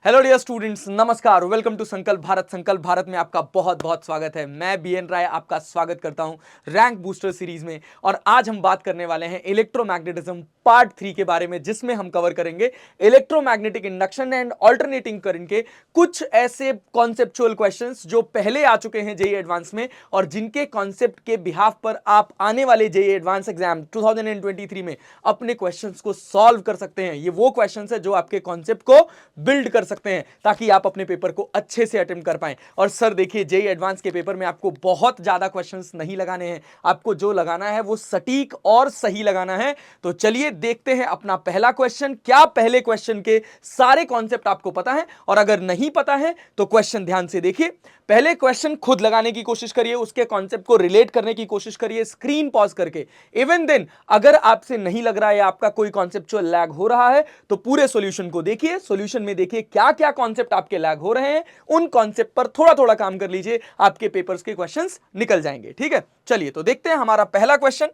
Hello dear students, नमस्कार। Welcome to संकल्प भारत। संकल्प भारत में आपका बहुत बहुत स्वागत है। मैं बीएन राय आपका स्वागत करता हूं रैंक बूस्टर सीरीज में। और आज हम बात करने वाले हैं इलेक्ट्रोमैग्नेटिज्म पार्ट 3 के बारे में, जिसमें हम कवर करेंगे electromagnetic induction and alternating current के कुछ ऐसे कॉन्सेप्चुअल क्वेश्चंस जो पहले आ चुके हैं जेईई एडवांस में और जिनके कॉन्सेप्ट के बिहाफ पर आप आने वाले जेईई एडवांस एग्जाम 2023 में अपने क्वेश्चंस को सॉल्व कर सकते हैं। ये वो क्वेश्चंस है जो आपके कॉन्सेप्ट को बिल्ड कर सकते हैं ताकि आप अपने पेपर को अच्छे से अटेम्प्ट कर पाएं। और सर देखिए, जेईई एडवांस के पेपर में आपको बहुत ज्यादा क्वेश्चंस नहीं लगाने हैं, आपको जो लगाना है वो सटीक और सही लगाना है। तो चलिए देखते हैं अपना पहला क्वेश्चन। क्या पहले क्वेश्चन के सारे कॉन्सेप्ट आपको पता है? और अगर नहीं पता है तो क्वेश्चन ध्यान से देखिए। पहले क्वेश्चन खुद लगाने की कोशिश करिए, उसके कॉन्सेप्ट को रिलेट करने की कोशिश करिए स्क्रीन पॉज करके। इवन देन अगर आपसे नहीं लग रहा है या आपका कोई कॉन्सेप्चुअल लैग हो रहा है तो पूरे सॉल्यूशन को देखिए। सॉल्यूशन में देखिए क्या क्या कॉन्सेप्ट आपके लैग हो रहे हैं, उन कॉन्सेप्ट पर थोड़ा थोड़ा काम कर लीजिए, आपके पेपर्स के क्वेश्चंस निकल जाएंगे। ठीक है, चलिए तो देखते हैं हमारा पहला question.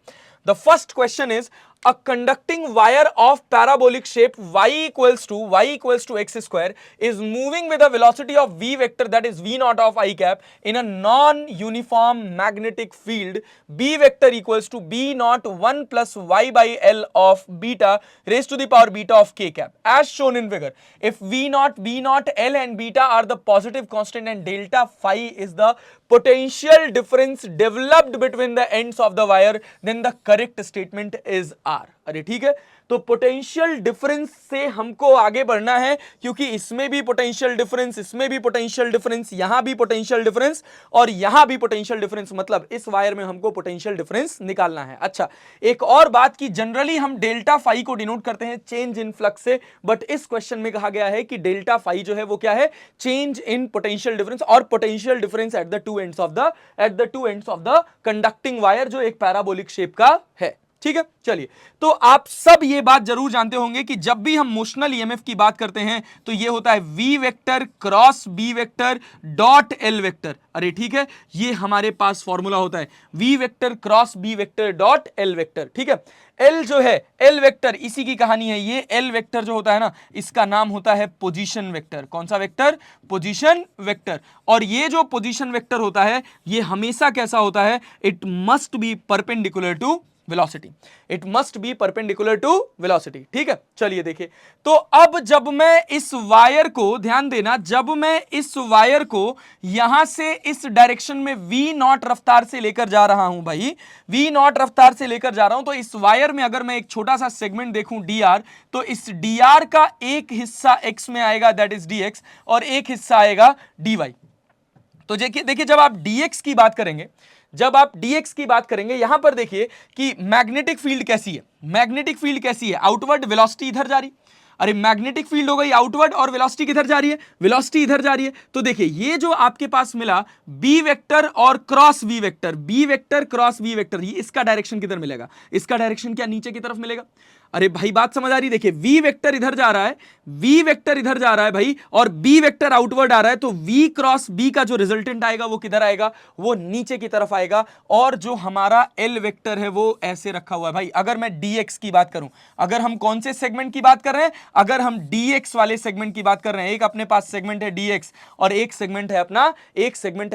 The first question is a conducting wire of parabolic shape y equals to x square is moving with a velocity of v vector, that is v naught of I cap, in a non-uniform magnetic field b vector equals to b naught 1 plus y by l of beta raised to the power beta of k cap as shown in figure. If v naught l and beta are the positive constant and delta phi is the potential difference developed between the ends of the wire, then the correct statement is R. अरे ठीक है, तो potential difference से हमको आगे बढ़ना है क्योंकि इसमें भी पोटेंशियल डिफरेंस, इसमें भी पोटेंशियल डिफरेंस, यहां भी पोटेंशियल डिफरेंस और यहां भी पोटेंशियल डिफरेंस, मतलब इस वायर में हमको पोटेंशियल डिफरेंस निकालना है। अच्छा, एक और बात कि जनरली हम डेल्टा फाई को डिनोट करते हैं चेंज इन फ्लक्स से, बट इस क्वेश्चन में कहा गया है कि डेल्टा फाई जो है वो क्या है? चेंज इन पोटेंशियल डिफरेंस, और potential difference at the two ends of the conducting wire जो एक पैराबोलिक शेप का है। ठीक है, चलिए तो आप सब ये बात जरूर जानते होंगे कि जब भी हम मोशनल ईएमएफ की बात करते हैं तो ये होता है v vector cross b vector dot l vector. अरे ठीक है, ये हमारे पास फॉर्मूला होता है v vector cross b vector dot l vector. ठीक है, l जो है l वेक्टर, इसी की कहानी है। ये l वेक्टर जो होता है ना, इसका नाम होता है पोजीशन वेक्टर। कौन सा वेक्टर? Position vector. और ये जो पोजीशन वेक्टर होता है ये हमेशा कैसा होता है? It must be perpendicular to velocity. It must be perpendicular to velocity. ठीक है, चलिए देखिए, तो अब जब मैं इस वायर को, ध्यान देना, जब मैं इस वायर को यहां से इस डायरेक्शन में v नॉट रफ्तार से लेकर जा रहा हूं, भाई v नॉट रफ्तार से लेकर जा रहा हूं, तो इस वायर में अगर मैं एक छोटा सा सेगमेंट देखूं dr, तो इस dr का एक हिस्सा x में आएगा, दैट इज dx, और एक हिस्सा आएगा dy। तो देखिए जब आप dx की बात करेंगे, जब आप dx की बात करेंगे, यहां पर देखिए कि मैग्नेटिक फील्ड कैसी है। मैग्नेटिक फील्ड कैसी है? आउटवर्ड, वेलोसिटी इधर जा रही। अरे मैग्नेटिक फील्ड हो गई आउटवर्ड और वेलोसिटी किधर जा रही है? वेलोसिटी इधर जा रही है। तो देखिए ये जो आपके पास मिला b वेक्टर और cross b vector, b vector cross b vector, ये इसका डायरेक्शन किधर मिलेगा? इसका डायरेक्शन क्या नीचे की तरफ मिलेगा? अरे भाई बात समझ आ रही? देखिए v वेक्टर इधर जा रहा है, v वेक्टर इधर जा रहा है भाई, और b वेक्टर आउटवर्ड आ रहा है, तो v क्रॉस b का जो रिजल्टेंट आएगा वो किधर आएगा? वो नीचे की तरफ आएगा। और जो हमारा l वेक्टर है वो ऐसे रखा हुआ है भाई। अगर मैं dx की बात करूं, अगर हम कौन से सेगमेंट की बात कर रहे हैं? अगर हम dx वाले सेगमेंट की बात कर रहे हैं, एक अपने पास सेगमेंट है dx और एक सेगमेंट है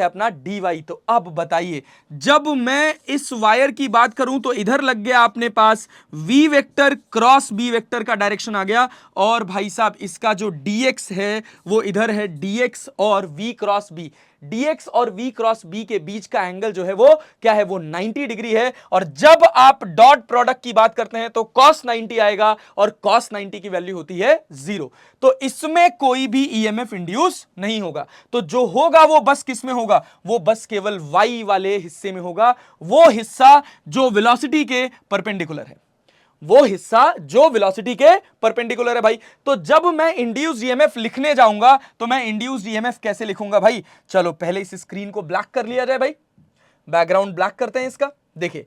अपना dy। तो अब बताइए, जब मैं इस वायर की बात करूं तो इधर लग गया अपने पास v vector cross b vector का डायरेक्शन आ गया, और भाई साहब इसका जो dx है वो इधर है dx और v क्रॉस b। dx और v क्रॉस b के बीच का एंगल जो है वो क्या है? वो 90 डिग्री है। और जब आप डॉट प्रोडक्ट की बात करते हैं तो cos 90 आएगा, और cos 90 की वैल्यू होती है 0। तो इसमें कोई भी ईएमएफ इंड्यूस नहीं होगा। तो जो होगा वो बस किस में होगा? वो बस केवल y वाले हिस्से में होगा, वो हिस्सा जो वेलोसिटी के परपेंडिकुलर है, वो हिस्सा जो वेलोसिटी के परपेंडिकुलर है भाई। तो जब मैं इंड्यूस्ड ईएमएफ लिखने जाऊंगा तो मैं इंड्यूस्ड ईएमएफ कैसे लिखूंगा भाई? चलो पहले इस स्क्रीन को ब्लैक कर लिया जाए भाई, बैकग्राउंड ब्लैक करते हैं इसका। देखिए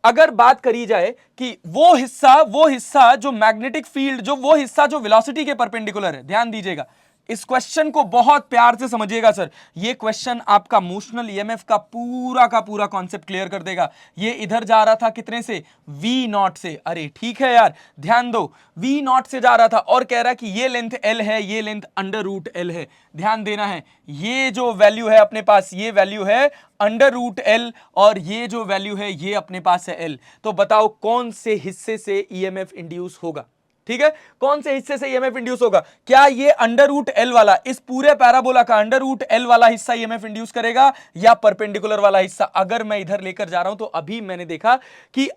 अगर बात करी जाए कि वो हिस्सा जो मैग्नेटिक फील्ड, जो वो हिस्सा जो वेलोसिटी के परपेंडिकुलर है, ध्यान दीजिएगा, इस क्वेश्चन को बहुत प्यार से समझिएगा सर, ये क्वेश्चन आपका मोशनल ईएमएफ का पूरा कॉन्सेप्ट क्लियर कर देगा। ये इधर जा रहा था कितने से, वी नॉट से, अरे ठीक है यार ध्यान दो, वी नॉट से जा रहा था और कह रहा कि ये लेंथ एल है, ये लेंथ अंडर रूट एल है। ध्यान देना है, ये जो वैल्यू है अपने पास, ये वैल्यू है अंडर रूट एल और ये जो वैल्यू है ये अपने पास है एल। तो बताओ कौन से हिस्से से ईएमएफ इंड्यूस होगा, ठीक है, कौन से हिस्से से ईएमएफ इंड्यूस होगा? क्या ये अंडर रूट एल वाला, इस पूरे पैराबोला का अंडर रूट एल वाला हिस्सा ईएमएफ इंड्यूस करेगा या परपेंडिकुलर वाला हिस्सा? अगर मैं इधर लेकर जा रहा हूं तो अभी मैंने देखा कि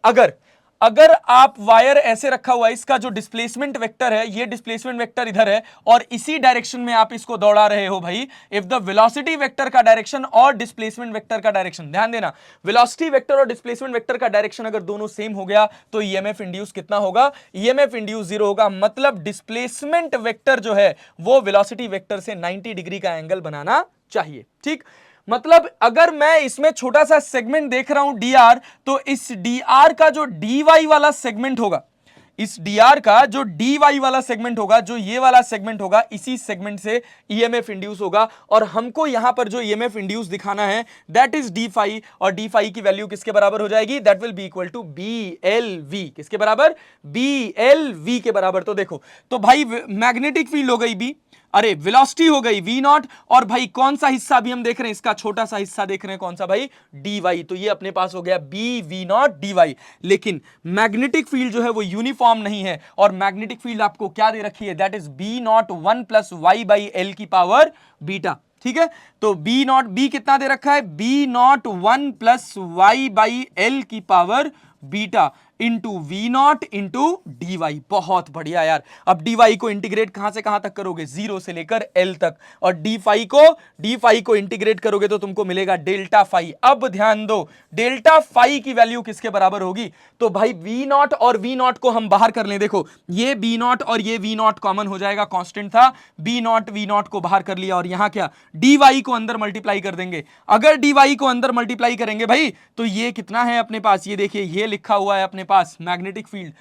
अगर आप वायर ऐसे रखा हुआ है, इसका जो डिस्प्लेसमेंट वेक्टर है, ये डिस्प्लेसमेंट वेक्टर इधर है और इसी डायरेक्शन में आप इसको दौड़ा रहे हो भाई, इफ द वेलोसिटी वेक्टर का डायरेक्शन और डिस्प्लेसमेंट वेक्टर का डायरेक्शन, ध्यान देना, वेलोसिटी वेक्टर और डिस्प्लेसमेंट वेक्टर का डायरेक्शन अगर दोनों सेम हो गया तो ईएमएफ इंड्यूस कितना होगा? ईएमएफ इंड्यूस 0 होगा। मतलब डिस्प्लेसमेंट वेक्टर जो है वो वेलोसिटी वेक्टर से 90 डिग्री का एंगल बनाना चाहिए, ठीक। मतलब अगर मैं इसमें छोटा सा सेगमेंट देख रहा हूं dr, तो इस dr का जो dy वाला सेगमेंट होगा, इस dr का जो dy वाला सेगमेंट होगा, जो ये वाला सेगमेंट होगा, इसी सेगमेंट से ईएमएफ इंड्यूस होगा। और हमको यहां पर जो ईएमएफ इंड्यूस दिखाना है दैट इज डी फाई, और डी फाई की वैल्यू किसके बराबर हो जाएगी? That will be equal to BLV। किसके बराबर? BLV के बराबर। तो देखो, तो भाई मैग्नेटिक फील्ड हो गई B, अरे वेलोसिटी हो गई v नॉट, और भाई कौन सा हिस्सा भी हम देख रहे हैं, इसका छोटा सा हिस्सा देख रहे हैं, कौन सा भाई? dy। तो ये अपने पास हो गया bv नॉट dy। लेकिन मैग्नेटिक फील्ड जो है वो यूनिफॉर्म नहीं है, और मैग्नेटिक फील्ड आपको क्या दे रखी है? That is b naught 1 plus y by L की पावर बीटा, ठीक है। तो b नॉट, b कितना दे रखा है? b naught 1 plus y by L की power beta into V naught into D Y. बहुत बढ़िया यार। अब डी वाई को इंटीग्रेट कहां से कहां तक करोगे? 0 से लेकर एल तक। और डी फाई को इंटीग्रेट करोगे तो तुमको मिलेगा डेल्टा फाई। अब ध्यान दो, डेल्टा फाई की वैल्यू किसके बराबर होगी? तो भाई वी नॉट और वी नॉट को हम बाहर कर लें। देखो ये बी नॉट और ये वी नॉट कॉमन हो जाएगा, कांस्टेंट था, बी नॉट वी नॉट को बाहर कर लिया, और यहां क्या? डी वाई को अंदर मल्टीप्लाई कर देंगे। अगर डी वाई को अंदर मल्टीप्लाई करेंगे भाई तो ये कितना है अपने पास? ये देखिए, ये लिखा हुआ है अपने पास magnetic field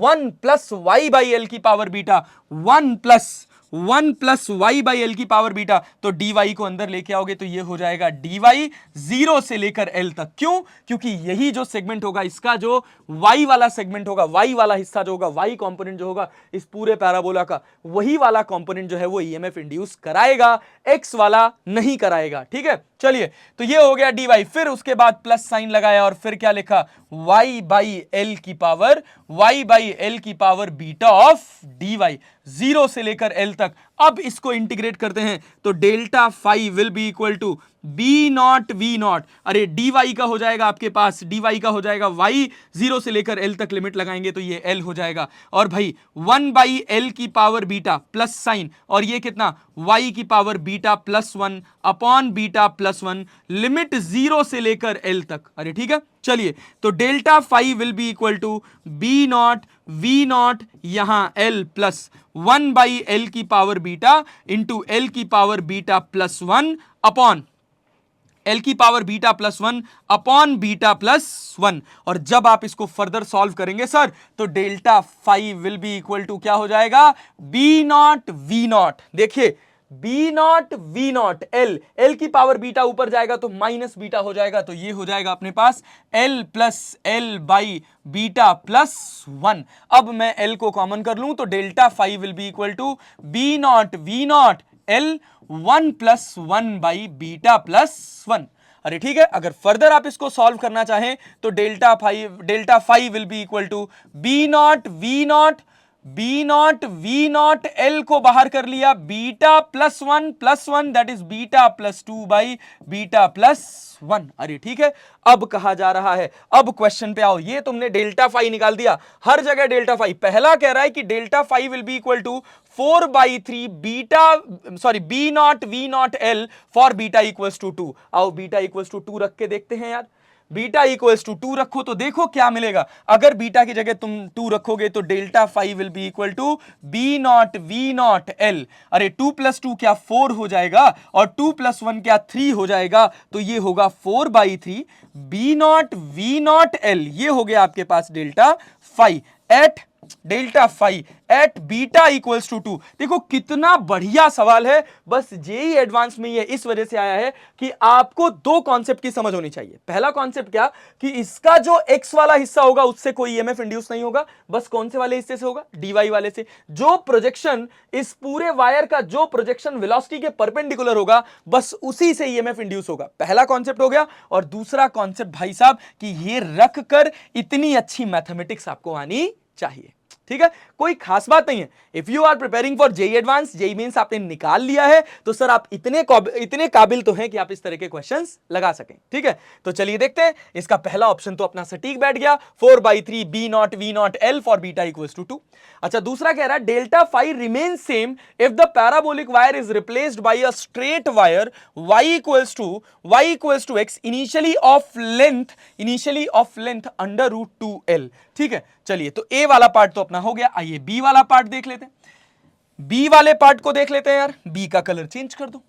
1 plus Y by L की power beta, 1 plus Y by L की पावर बीटा। तो डी वाई को अंदर लेके आओगे तो ये हो जाएगा डी वाई 0 से लेकर एल तक। क्यों? क्योंकि यही जो सेगमेंट होगा, इसका जो वाई वाला सेगमेंट होगा, वाई वाला हिस्सा जो होगा, वाई कंपोनेंट जो होगा इस पूरे पैराबोला का, वही वाला कंपोनेंट जो है वो ईएमएफ इंड्यूस कराएगा, एक्स वाला नहीं कराएगा, ठीक है। चलिए, तो ये हो गया डी वाई। फिर उसके बाद प्लस साइन लगाया और फिर क्या लिखा? y बाई एल की power beta of D Y, 0 से लेकर एल तक। अब इसको इंटीग्रेट करते हैं तो delta phi will be equal to B not V not, अरे डी वाई का हो जाएगा आपके पास, डी वाई का हो जाएगा y, 0 से लेकर एल तक लिमिट लगाएंगे तो ये l हो जाएगा। और भाई 1 बाई एल की पावर बीटा प्लस साइन, और ये कितना? y की power beta plus 1 upon beta plus 1, limit 0 से लेकर एल तक। अरे ठीक है, चलिए, तो delta phi will be equal to B not V naught, यहां एल प्लस 1 बाई एल की पावर बीटा इंटू एल की power beta plus 1 upon L की power beta plus 1 upon beta plus 1। और जब आप इसको फर्दर सॉल्व करेंगे sir तो delta phi will be equal to क्या हो जाएगा? B not V naught. देखिए B not V not L, L की पावर बीटा ऊपर जाएगा तो माइनस बीटा हो जाएगा, तो ये हो जाएगा अपने पास L plus L by beta plus 1। अब मैं एल को कॉमन कर लूं तो delta phi will be equal to B not V not L 1 plus 1 by beta plus 1। अरे ठीक है, अगर फर्दर आप इसको सॉल्व करना चाहें तो delta phi will be equal to B not V not L को बाहर कर लिया, beta plus 1 that is beta plus 2 by beta plus 1। अरे ठीक है, अब कहा जा रहा है, अब क्वेश्चन पे आओ। ये तुमने डेल्टा फाई निकाल दिया, हर जगह डेल्टा फाई। पहला कह रहा है कि delta phi will be equal to 4/3 B not V not L for beta equals to 2। आओ बीटा इक्वल्स टू 2 रख के देखते हैं यार। बीटा इक्वल्स टू 2 रखो तो देखो क्या मिलेगा। अगर बीटा की जगह तुम 2 रखोगे तो delta phi will be equal to B not V not L. अरे 2 प्लस 2 क्या 4 हो जाएगा, और 2 प्लस 1 क्या 3 हो जाएगा, तो ये होगा 4/3 B not V not L. ये हो गया आपके पास delta phi at delta phi at beta equals to 2। देखो कितना बढ़िया सवाल है, बस जेई एडवांस में ये इस वजह से आया है कि आपको दो कॉन्सेप्ट की समझ होनी चाहिए। पहला कॉन्सेप्ट क्या, कि इसका जो एक्स वाला हिस्सा होगा उससे कोई ईएमएफ इंड्यूस नहीं होगा, बस कौन से वाले हिस्से से होगा, डीवाई वाले से। जो प्रोजेक्शन इस पूरे वायर का जो प्रोजेक्शन वेलोसिटी के परपेंडिकुलर होगा बस उसी से ईएमएफ इंड्यूस होगा। पहला कॉन्सेप्ट हो गया। और दूसरा कॉन्सेप्ट भाई साहब कि ये रख कर इतनी अच्छी मैथमेटिक्स आपको आनी चाहिए, ठीक है, कोई खास बात नहीं है। If you are preparing for JEE advance, JEE means आपने निकाल लिया है, तो सर आप इतने काबिल तो हैं कि आप इस तरह के क्वेश्चंस लगा सकें, ठीक है। तो चलिए देखते हैं, इसका पहला ऑप्शन तो अपना सटीक बैठ गया, 4/3 B not V not L for beta equals to 2। अच्छा, दूसरा कह रहा है delta phi remain same if the parabolic wire is replaced by a straight wire y equals to x initially of length under root 2l, ठीक है। चलिए, तो ए वाला पार्ट तो अपना हो गया, आइए बी वाला पार्ट देख लेते हैं। बी वाले पार्ट को देख लेते हैं यार। बी का कलर चेंज कर दो।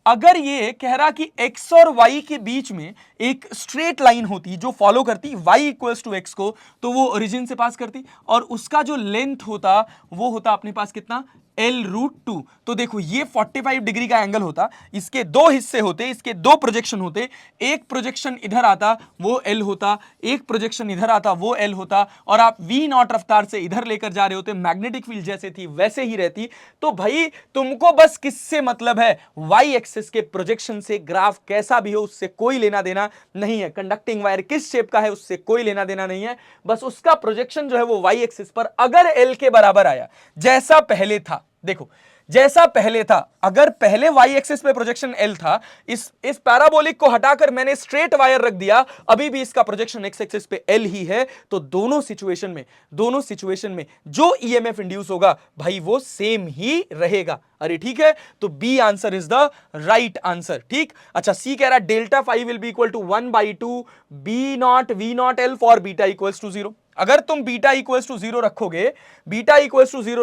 अगर ये कह रहा कि x और y के बीच में एक स्ट्रेट लाइन होती जो फॉलो करती y इक्वल्स टू x को, तो वो ओरिजिन से पास करती और उसका जो लेंथ होता वो होता अपने पास कितना, L रूट 2। तो देखो ये 45 डिग्री का एंगल होता, इसके दो हिस्से होते, इसके दो प्रोजेक्शन होते, एक प्रोजेक्शन इधर आता वो L होता, एक प्रोजेक्शन इधर आता वो L होता, और आप v नॉट रफ्तार से इधर लेकर जा रहे होते, मैग्नेटिक फील्ड जैसे थी वैसे ही रहती। तो भाई तुमको बस किससे मतलब है, y एक्सिस के प्रोजेक्शन से, ग्राफ कैसा भी हो उससे कोई लेना देना नहीं है। कंडक्टिंग वायर किस शेप का है उससे कोई लेना देना नहीं है, बस उसका प्रोजेक्शन जो है वो y एक्सिस पर अगर L के बराबर आया, जैसा पहले था, देखो जैसा पहले था, अगर पहले y एक्सिस पे प्रोजेक्शन L था, इस पैराबोलिक को हटाकर मैंने स्ट्रेट वायर रख दिया, अभी भी इसका प्रोजेक्शन x एक्सिस पे L ही है, तो दोनों सिचुएशन में जो ईएमएफ इंड्यूस होगा भाई वो सेम ही रहेगा। अरे ठीक है, तो B answer is the right answer, ठीक। अच्छा, सी कह रहा है delta phi will be equal to 1/2 B not V not L for beta equals to 0। अगर तुम बीटा इक्वल्स टू 0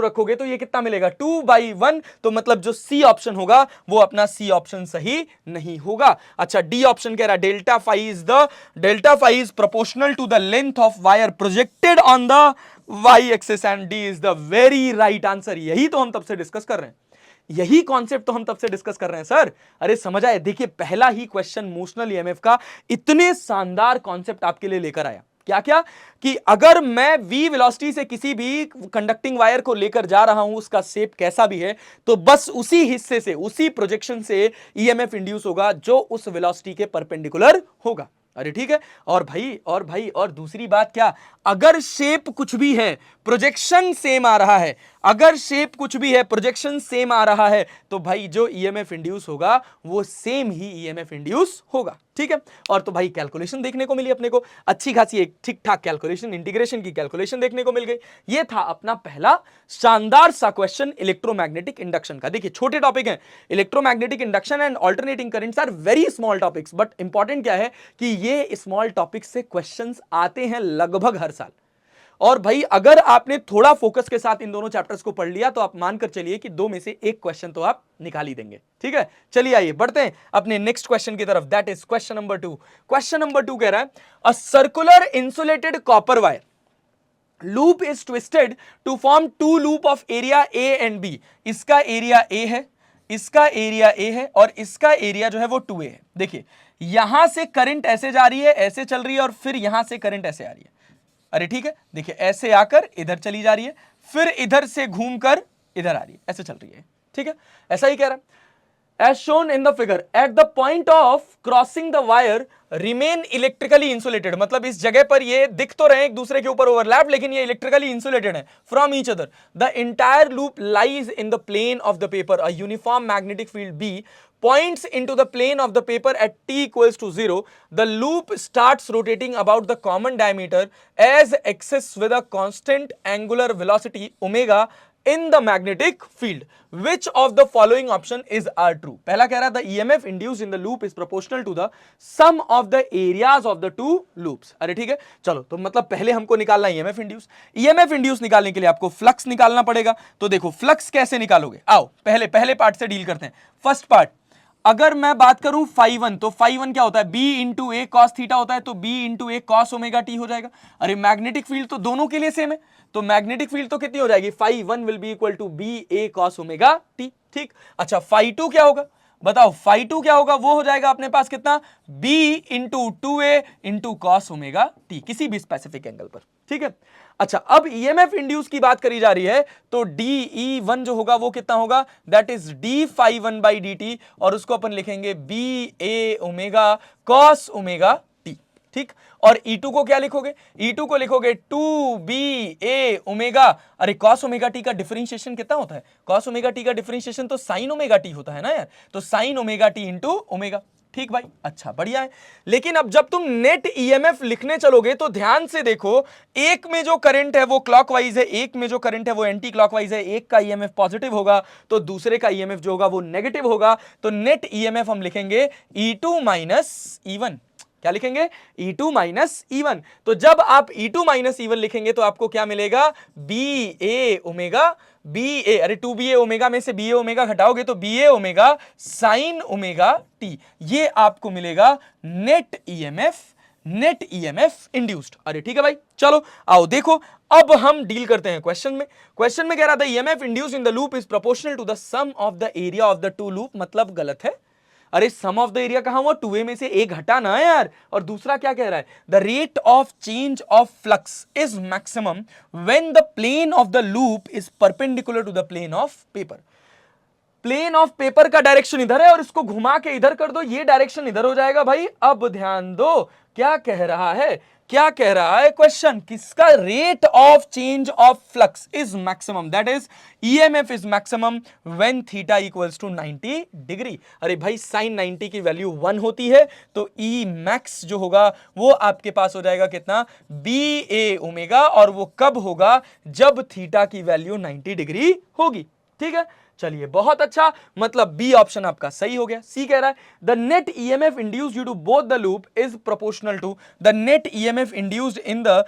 रखोगे तो ये कितना मिलेगा, 2/1। तो मतलब जो सी ऑप्शन होगा वो अपना सी ऑप्शन सही नहीं होगा। अच्छा, डी ऑप्शन कह रहा है delta phi is proportional to the length of wire projected on the Y axis and D is the very right answer. यही तो हम तब से डिस्कस कर रहे हैं, यही कॉन्सेप्ट तो हम तब से डिस्कस कर रहे हैं सर। अरे समझ आए, देखिए पहला ही क्वेश्चन मोशनल ईएमएफ का इतने शानदार कॉन्सेप्ट आपके लिए लेकर आया। क्या क्या, कि अगर मैं v वेलोसिटी से किसी भी कंडक्टिंग वायर को लेकर जा रहा हूं, उसका शेप कैसा भी है, तो बस उसी हिस्से से, उसी प्रोजेक्शन से ईएमएफ इंड्यूस होगा जो उस वेलोसिटी के परपेंडिकुलर होगा। अरे ठीक है, और भाई और दूसरी बात क्या, अगर शेप कुछ भी है प्रोजेक्शन सेम आ रहा है, अगर शेप कुछ भी है प्रोजेक्शन सेम आ रहा है, तो भाई जो ईएमएफ इंड्यूस होगा वो सेम ही ईएमएफ इंड्यूस होगा, ठीक है। और तो भाई कैलकुलेशन देखने को मिली अपने को, अच्छी खासी एक ठीक ठाक कैलकुलेशन, इंटीग्रेशन की कैलकुलेशन देखने को मिल गई। ये था अपना पहला शानदार सा क्वेश्चन इलेक्ट्रोमैग्नेटिक इंडक्शन का। देखिए छोटे टॉपिक हैं, electromagnetic induction and alternating currents are very small topics, but important क्या है कि ये स्मॉल टॉपिक्स से क्वेश्चंस आते हैं लगभग हर साल। और भाई अगर आपने थोड़ा फोकस के साथ इन दोनों चैप्टर्स को पढ़ लिया तो आप मानकर चलिए कि दो में से एक क्वेश्चन तो आप निकाल ही देंगे, ठीक है। चलिए आइए बढ़ते हैं अपने नेक्स्ट क्वेश्चन की तरफ, that is question number 2। Question number 2 कह रहा है a circular insulated copper wire loop is twisted to form two loop of area A and B. इसका एरिया ए है, इसका एरिया ए है, और इसका एरिया जो है वो 2a है। देखिए यहां से करंट ऐसे जा रही है, ऐसे चल रही है, और फिर यहां से करंट ऐसे आ रही है। अरे ठीक है, देखिए ऐसे आकर इधर चली जा रही है, फिर इधर से घूमकर इधर आ रही है, ऐसे चल रही है, ठीक है। ऐसा ही कह रहा है as shown in the figure at the point of crossing the wire remain electrically insulated। मतलब इस जगह पर ये दिख तो रहे एक दूसरे के ऊपर ओवरलैप, लेकिन ये इलेक्ट्रिकली इंसुलेटेड है from each other. The entire loop lies in the plane of the paper, a uniform magnetic field B points into the plane of the paper at t equals to 0, the loop starts rotating about the common diameter as axis with a constant angular velocity omega in the magnetic field. Which of the following option is are true? पहला कह रहा था EMF induced in the loop is proportional to the sum of the areas of the two loops। अरे ठीक है, चलो तो मतलब पहले हमको निकालना EMF induced। EMF induced निकालने के लिए आपको फ्लक्स निकालना पड़ेगा। तो देखो फ्लक्स कैसे निकालोगे, आओ पहले पार्ट से डील करते हैं। फर्स्ट पार्ट, अगर मैं बात करूं फाई वन, तो फाई वन क्या होता है, B into A cos theta होता है, तो B into A cos omega T हो जाएगा। अरे मैग्नेटिक फील्ड तो दोनों के लिए सेम है, तो मैग्नेटिक फील्ड तो कितनी हो जाएगी, phi one will be equal to B A cos omega T. ठीक, अच्छा फाई टू क्या होगा, बताओ फाई टू क्या होगा, वो हो जाएगा अपने पास कितना, b इंटू टू ए इंटू कॉस ओमेगा टी, किसी भी स्पेसिफिक एंगल पर। ठीक है, अच्छा अब ईएमएफ इंड्यूस की बात करी जा रही है, तो डी ई वन जो होगा वो कितना होगा, that is D phi one by D T, और उसको अपन लिखेंगे B A omega cos omega T. ठीक, और E2 को क्या लिखोगे, E2 को लिखोगे 2BA ओमेगा, अरे cos ओमेगा टी का डिफरेंशिएशन कितना होता है, cos ओमेगा टी का डिफरेंशिएशन तो sin ओमेगा टी होता है ना यार, तो sin omega T into omega. ठीक भाई, अच्छा बढ़िया है। लेकिन अब जब तुम नेट ईएमएफ लिखने चलोगे तो ध्यान से देखो, एक में जो करंट है वो क्लॉकवाइज है, एक में जो करंट है वो एंटी क्लॉकवाइज है, एक का ईएमएफ पॉजिटिव होगा तो दूसरे का ईएमएफ जो होगा वो नेगेटिव होगा, तो नेट ईएमएफ हम लिखेंगे E2 माइनस E1। क्या लिखेंगे, E2 माइनस E1। तो जब आप E2 माइनस E1 लिखेंगे तो आपको क्या मिलेगा, BA ओमेगा, BA, अरे 2BA ओमेगा में से BA ओमेगा घटाओगे तो BA omega sine omega T, ये आपको मिलेगा नेट ईएमएफ इंड्यूस्ड। अरे ठीक है भाई, चलो आओ देखो, अब हम डील करते हैं क्वेश्चन में। क्वेश्चन में कह रहा था EMF induced in the loop is proportional to the sum of the area of the two loop, मतलब गलत है। अरे सम ऑफ द एरिया कहां हुआ, 2a में से एक हटा ना यार। और दूसरा क्या कह रहा है, the rate of change of flux is maximum when the plane of the loop is perpendicular to the plane of paper. Plane of paper का डायरेक्शन इधर है और इसको घुमा के इधर कर दो, ये डायरेक्शन इधर हो जाएगा भाई। अब ध्यान दो क्या कह रहा है, क्या कह रहा है क्वेश्चन, किसका rate of change of flux is maximum, that is EMF is maximum when theta equals to 90 degree. अरे भाई साइन 90 की वैल्यू 1 होती है, तो ई मैक्स जो होगा वो आपके पास हो जाएगा कितना, बी ए ओमेगा, और वो कब होगा, जब थीटा की वैल्यू 90 डिग्री होगी। ठीक है, चलिए बहुत अच्छा, मतलब बी ऑप्शन आपका सही हो गया। सी कह रहा है the net EMF induced due to both the loop is proportional to the net EMF induced in the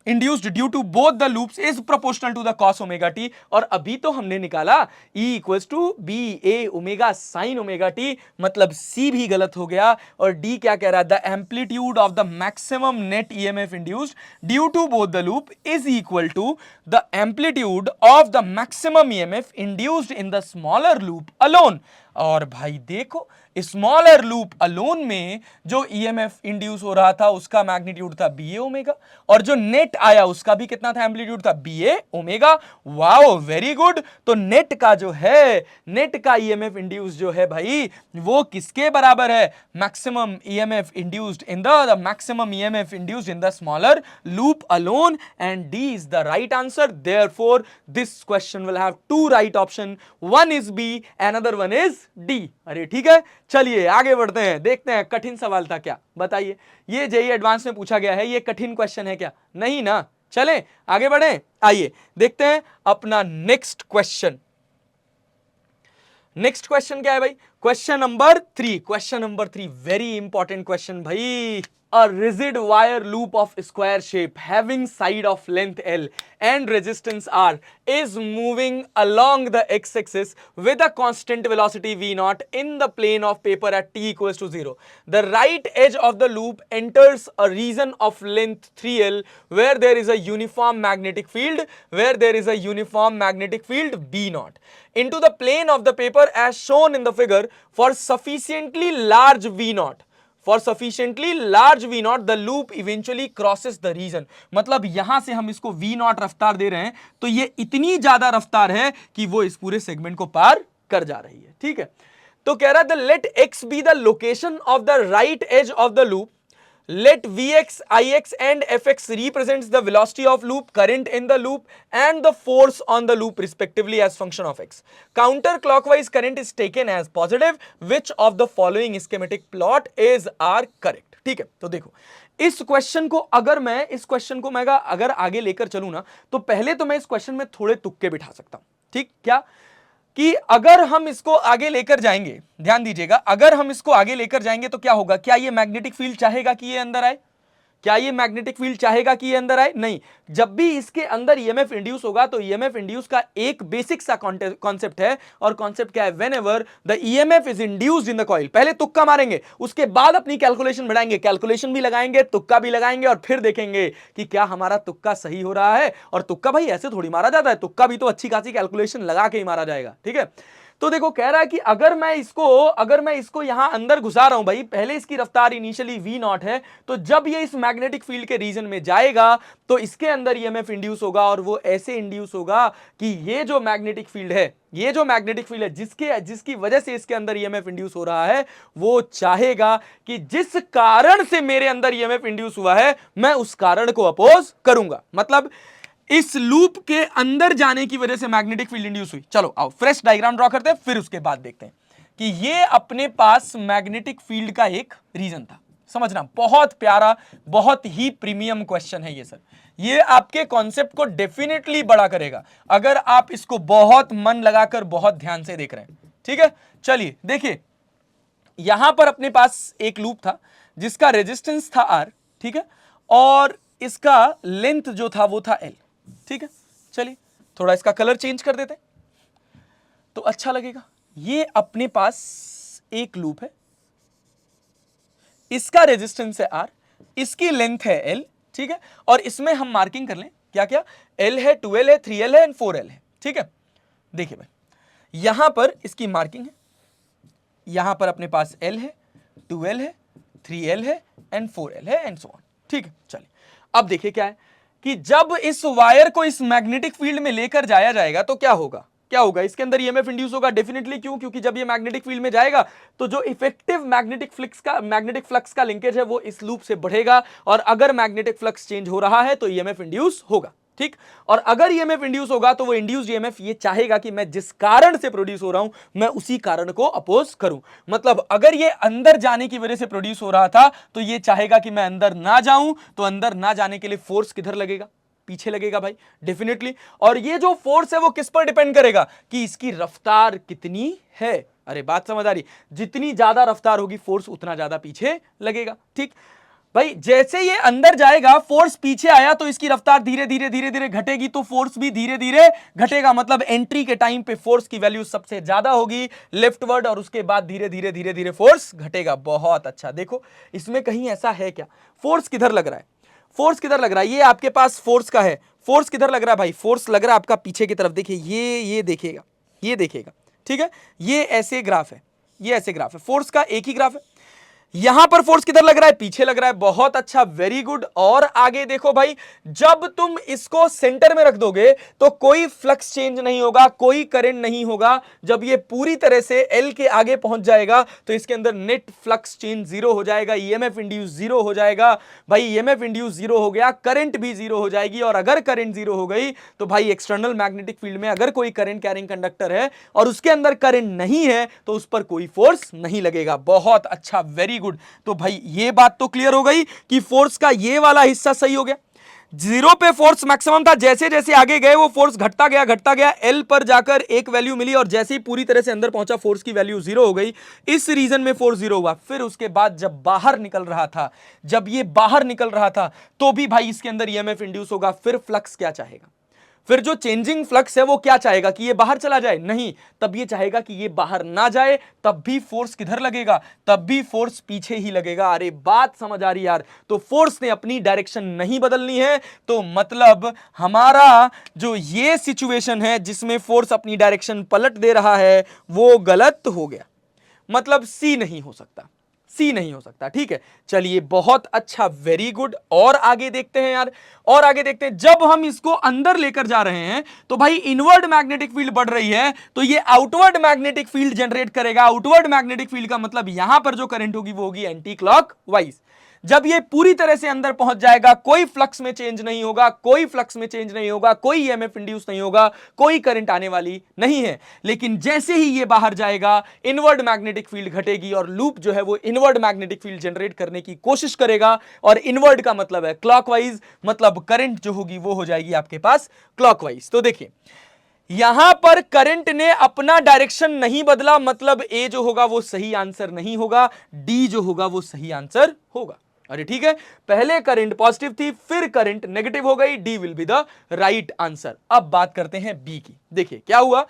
induced due to both the loops is proportional to the cos omega t. और अभी तो हमने निकाला E equals to B A omega sine omega t, मतलब C भी गलत हो गया। और डी क्या कह रहा है, the amplitude of the maximum net EMF induced due to both the loop is equal to the amplitude of the maximum EMF induced in the smaller loop alone. और भाई देखो, स्मॉलर लूप अलोन में जो EMF induce हो रहा था उसका magnitude था बी ए ओमेगा, और जो नेट आया उसका भी कितना था, एम्पलीट्यूड था B A omega. Wow very good. तो नेट का जो है, नेट का ईएमएफ इंड्यूस जो है भाई वो किसके बराबर है, maximum EMF induced in the maximum EMF induced in the smaller loop alone, and D is the right answer. Therefore this question will have two right option, one is B, another one is D. अरे ठीक है, चलिए आगे बढ़ते हैं, देखते हैं कठिन सवाल था क्या, बताइए। ये जेईई एडवांस में पूछा गया है, ये कठिन क्वेश्चन है क्या, नहीं ना। चलें आगे बढ़ें, आइए देखते हैं अपना नेक्स्ट क्वेश्चन। नेक्स्ट क्वेश्चन क्या है भाई, question number 3। Question number 3 very important question भाई। A rigid wire loop of square shape having side of length L and resistance R is moving along the x-axis with a constant velocity v0 in the plane of paper at t equals to 0. The right edge of the loop enters a region of length 3L where there is a uniform magnetic field B0 into the plane of the paper as shown in the figure. For sufficiently large V0, the loop eventually crosses the region. मतलब यहां से हम इसको V0 रफ्तार दे रहे हैं, तो ये इतनी ज्यादा रफ्तार है कि वो इस पूरे सेगमेंट को पार कर जा रही है। ठीक है, तो कह रहा है let x be the location of the right edge of the loop, let Vx, Ix and Fx represents the velocity of loop, current in the loop and the force on the loop respectively as function of x. Counterclockwise current is taken as positive. Which of the following schematic plot is are correct? ठीक है, तो देखो इस question को मैं अगर आगे लेकर चलूं ना, तो पहले तो मैं इस क्वेश्चन में थोड़े तुक्के बिठा सकता हूं। ठीक, क्या कि अगर हम इसको आगे लेकर जाएंगे, ध्यान दीजिएगा, अगर हम इसको आगे लेकर जाएंगे तो क्या होगा, क्या ये मैग्नेटिक फील्ड चाहेगा कि ये अंदर आए, क्या ये मैग्नेटिक फील्ड चाहेगा कि ये अंदर आए? नहीं। जब भी इसके अंदर ईएमएफ इंड्यूस होगा तो ईएमएफ इंड्यूस का एक बेसिक सा कॉन्सेप्ट है, और कॉन्सेप्ट क्या है? Whenever the EMF is induced in the coil, पहले तुक्का मारेंगे, उसके बाद अपनी कैलकुलेशन बढ़ाएंगे, कैलकुलेशन भी लगाएंगे, तुक्का भी लगाएंगे, और फिर देखेंगे कि क्या हमारा तुक्का सही हो रहा है। और तुक्का भाई ऐसे थोड़ी मारा जाता है, तुक्का भी तो अच्छी खासी कैलकुलेशन लगा के ही मारा जाएगा, ठीक है। तो देखो कह रहा है कि अगर मैं इसको यहां अंदर घुसा रहा हूं भाई, पहले इसकी रफ्तार इनिशियली v0 है, तो जब ये इस मैग्नेटिक फील्ड के रीजन में जाएगा तो इसके अंदर ईएमएफ इंड्यूस होगा, और वो ऐसे इंड्यूस होगा कि ये जो मैग्नेटिक फील्ड है, जिसकी वजह से इसके अंदर ईएमएफ इंड्यूस हो रहा है, वो चाहेगा कि जिस कारण से मेरे अंदर ईएमएफ इंड्यूस हुआ है मैं उस कारण को अपोज करूंगा। मतलब इस लूप के अंदर जाने की वजह से मैग्नेटिक फील्ड इंड्यूस हुई। चलो आओ फ्रेश डायग्राम ड्रॉ करते हैं, फिर उसके बाद देखते हैं कि ये अपने पास मैग्नेटिक फील्ड का एक रीजन था। समझना, बहुत प्यारा, बहुत ही प्रीमियम क्वेश्चन है ये सर। ये आपके कॉन्सेप्ट को डेफिनेटली बड़ा करेगा अगर आप इसको बहुत मन लगाकर बहुत ध्यान से देख रहे हैं, ठीक है। चलिए देखिए, यहां पर अपने पास एक लूप था जिसका रेजिस्टेंस था R, ठीक है, और इसका लेंथ जो था वो था L, ठीक है। चलिए थोड़ा इसका कलर चेंज कर देते हैं तो अच्छा लगेगा। ये अपने पास एक लूप है, इसका रेजिस्टेंस है R, इसकी लेंथ है L, ठीक है, और इसमें हम मार्किंग कर लें क्या क्या, L है, 2L है, 3L है एंड 4L है, ठीक है। देखिए भाई यहां पर इसकी मार्किंग है, यहां पर अपने पास L है, 2L है, 3L है एंड 4L है एंड सो ऑन, ठीक है। चलिए अब देखिए क्या है कि जब इस वायर को इस मैग्नेटिक फील्ड में लेकर जाया जाएगा तो क्या होगा, इसके अंदर ईएमएफ इंड्यूस होगा डेफिनेटली। क्यों? क्योंकि जब ये मैग्नेटिक फील्ड में जाएगा तो जो इफेक्टिव मैग्नेटिक फ्लक्स का लिंकेज है वो इस लूप से बढ़ेगा, और अगर मैग्नेटिक फ्लक्स चेंज हो रहा है तो ईएमएफ इंड्यूस होगा, ठीक। और अगर ईएमएफ इंड्यूस होगा तो वो इंड्यूस्ड ईएमएफ ये चाहेगा कि मैं जिस कारण से प्रोड्यूस हो रहा हूं मैं उसी कारण को अपोज करूं। मतलब अगर ये अंदर जाने की वजह से प्रोड्यूस हो रहा था तो ये चाहेगा कि मैं अंदर ना जाऊं, तो अंदर ना जाने के लिए फोर्स किधर लगेगा? पीछे लगेगा भाई डेफिनेटली। और ये जो फोर्स है वो किस पर डिपेंड करेगा कि इसकी रफ्तार कितनी है। अरे बात समझ आ रही? जितनी ज्यादा रफ्तार होगी फोर्स उतना ज्यादा पीछे लगेगा, ठीक भाई। जैसे ये अंदर जाएगा, फोर्स पीछे आया तो इसकी रफ्तार धीरे धीरे घटेगी, तो फोर्स भी धीरे धीरे घटेगा। मतलब एंट्री के टाइम पे फोर्स की वैल्यू सबसे ज्यादा होगी लेफ्टवर्ड, और उसके बाद धीरे धीरे फोर्स घटेगा। बहुत अच्छा। देखो इसमें कहीं ऐसा है क्या, फोर्स किधर लग रहा है? फोर्स किधर लग रहा है? ये आपके पास फोर्स का है, फोर्स किधर लग रहा है भाई? फोर्स लग रहा है आपका पीछे की तरफ। देखिए ये देखिएगा, ठीक है। ये ऐसे ग्राफ है, ये ऐसे ग्राफ है, फोर्स का एक ही ग्राफ है। यहां पर फोर्स किधर लग रहा है? पीछे लग रहा है। बहुत अच्छा, वेरी गुड। और आगे देखो भाई, जब तुम इसको सेंटर में रख दोगे तो कोई फ्लक्स चेंज नहीं होगा, कोई करंट नहीं होगा। जब ये पूरी तरह से L के आगे पहुंच जाएगा तो इसके अंदर नेट फ्लक्स चेंज जीरो हो जाएगा, ईएमएफ इंड्यूस जीरो हो जाएगा। भाई ईएमएफ इंड्यूस जीरो हो गया, करंट भी जीरो हो जाएगी, और अगर करंट जीरो हो गई तो भाई एक्सटर्नल मैग्नेटिक फील्ड में अगर कोई करंट कैरिंग कंडक्टर है और उसके अंदर करंट नहीं है तो उस पर कोई फोर्स नहीं लगेगा। बहुत अच्छा, वेरी गुड। तो भाई ये बात तो क्लियर हो गई कि फोर्स का ये वाला हिस्सा सही हो गया। जीरो पे फोर्स मैक्सिमम था, जैसे जैसे आगे गए वो फोर्स घटता गया, एल पर जाकर एक वैल्यू मिली, और जैसे ही पूरी तरह से अंदर पहुंचा फोर्स की वैल्यू जीरो हो गई। इस रीजन में फोर्स जीरो हुआ। फिर उसके बाद जब बाहर निकल रहा था, जब ये बाहर निकल रहा था तो भी भाई इसके अंदर ईएमएफ इंड्यूस होगा। फिर फ्लक्स क्या चाहेगा? फिर जो चेंजिंग फ्लक्स है वो क्या चाहेगा कि ये बाहर चला जाए? नहीं, तब ये चाहेगा कि ये बाहर ना जाए। तब भी फोर्स किधर लगेगा? तब भी फोर्स पीछे ही लगेगा। अरे बात समझ आ रही यार? तो फोर्स ने अपनी डायरेक्शन नहीं बदलनी है, तो मतलब हमारा जो ये सिचुएशन है जिसमें फोर्स अपनी डायरेक्शन पलट दे रहा है वो गलत हो गया। मतलब सी नहीं हो सकता, सी नहीं हो सकता, ठीक है। चलिए बहुत अच्छा, वेरी गुड। और आगे देखते हैं यार, और आगे देखते हैं। जब हम इसको अंदर लेकर जा रहे हैं तो भाई इनवर्ड मैग्नेटिक फील्ड बढ़ रही है, तो ये आउटवर्ड मैग्नेटिक फील्ड जनरेट करेगा। आउटवर्ड मैग्नेटिक फील्ड का मतलब यहां पर जो करंट होगी वो होगी एंटी क्लॉकवाइज। जब ये पूरी तरह से अंदर पहुंच जाएगा, कोई फ्लक्स में चेंज नहीं होगा, कोई ईएमएफ इंड्यूस नहीं होगा, कोई करंट आने वाली नहीं है। लेकिन जैसे ही ये बाहर जाएगा, इनवर्ड मैग्नेटिक फील्ड घटेगी और लूप जो है वो इनवर्ड मैग्नेटिक फील्ड जनरेट करने की कोशिश करेगा। और इनवर्ड का मतलब है क्लॉकवाइज, मतलब करंट जो होगी वो हो जाएगी आपके पास क्लॉकवाइज। तो देखिए यहां पर करंट ने अपना डायरेक्शन नहीं बदला, मतलब ए जो होगा वो सही आंसर नहीं होगा, डी जो होगा वो सही आंसर होगा। अरे ठीक है, पहले करंट पॉजिटिव थी, फिर करंट नेगेटिव हो गई, D will be the right answer. अब बात करते हैं बी की। देखिए क्या हुआ,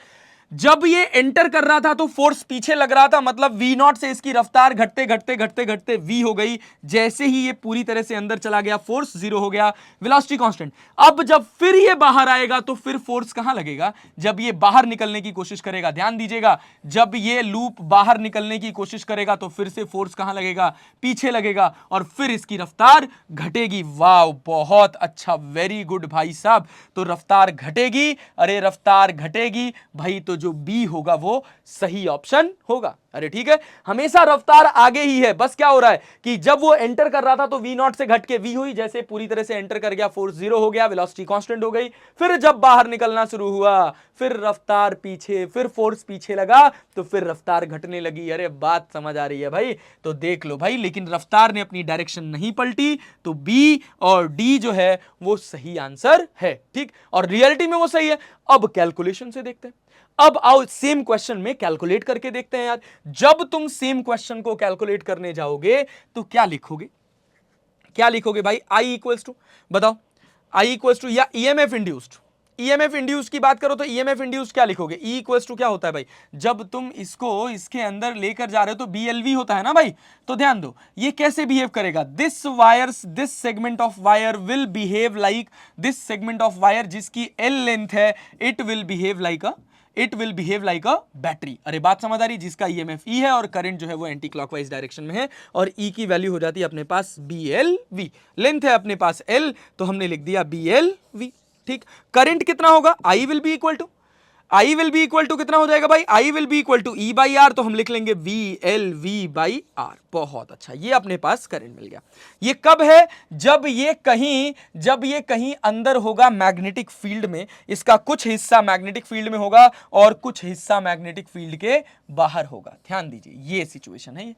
जब ये एंटर कर रहा था तो फोर्स पीछे लग रहा था, मतलब वी नॉट से इसकी रफ्तार घटते घटते घटते घटते वी हो गई। जैसे ही ये पूरी तरह से अंदर चला गया, फोर्स जीरो हो गया, वेलोसिटी कांस्टेंट। अब जब फिर ये बाहर आएगा तो फिर फोर्स कहां लगेगा, जब ये बाहर निकलने की कोशिश करेगा। ध्यान दीजिएगा, जब ये लूप बाहर निकलने की कोशिश करेगा तो फिर से फोर्स कहां लगेगा, पीछे लगेगा, और फिर इसकी रफ्तार घटेगी। वाह, बहुत अच्छा, वेरी गुड भाई साहब। तो रफ्तार घटेगी, अरे रफ्तार घटेगी भाई, तो जो बी होगा वो सही ऑप्शन होगा। अरे ठीक है, हमेशा रफ्तार आगे ही है, बस क्या हो रहा है कि जब वो एंटर कर रहा था तो वी नॉट से घट के वी हुई, जैसे पूरी तरह से एंटर कर गया फोर्स जीरो हो गया, वेलोसिटी कांस्टेंट हो गई। फिर जब बाहर निकलना शुरू हुआ, फिर रफ्तार पीछे, फिर फोर्स पीछे लगा, तो फिर रफ्तार घटने लगी। अरे बात समझ आ रही है भाई, तो देख लो भाई, लेकिन रफ्तार ने अपनी डायरेक्शन नहीं पलटी, तो बी और डी जो है वो सही आंसर है। ठीक, और रियलिटी में वो सही है। अब कैलकुलेशन से देखते हैं। अब आओ सेम क्वेश्चन में कैलकुलेट करके देखते हैं यार। जब तुम सेम क्वेश्चन को कैलकुलेट करने जाओगे तो क्या लिखोगे, क्या लिखोगे भाई? आई इक्वल्स टू, बताओ, आई इक्वल्स टू, या ईएमएफ इंड्यूस्ड, ईएमएफ इंड्यूस्ड की बात करो तो ईएमएफ इंड्यूस्ड क्या लिखोगे? ई इक्वल्स टू क्या होता है भाई, जब तुम इसको इसके अंदर लेकर जा रहे हो तो बीएलवी होता है ना भाई। तो ध्यान दो ये कैसे बिहेव करेगा, this wires, this segment of wire will behave like, this segment of wire जिसकी एल लेंथ है, it will behave like a, it will behave like a battery. अरे बात समझ आ रही, जिसका ईएमएफ ई है और करंट जो है वो एंटी क्लॉकवाइज डायरेक्शन में है, और ई की वैल्यू हो जाती है अपने पास BLV, लेंथ है अपने पास L, तो हमने लिख दिया BLV। ठीक, करंट कितना होगा, I will be equal to, I will be equal to कितना हो जाएगा भाई, I will be equal to E by R, तो हम लिख लेंगे VLV बाई आर। बहुत अच्छा, ये अपने पास करंट मिल गया। ये कब है, जब ये कहीं अंदर होगा मैग्नेटिक फील्ड में, इसका कुछ हिस्सा मैग्नेटिक फील्ड में होगा और कुछ हिस्सा मैग्नेटिक फील्ड के बाहर होगा। ध्यान दीजिए, ये सिचुएशन है,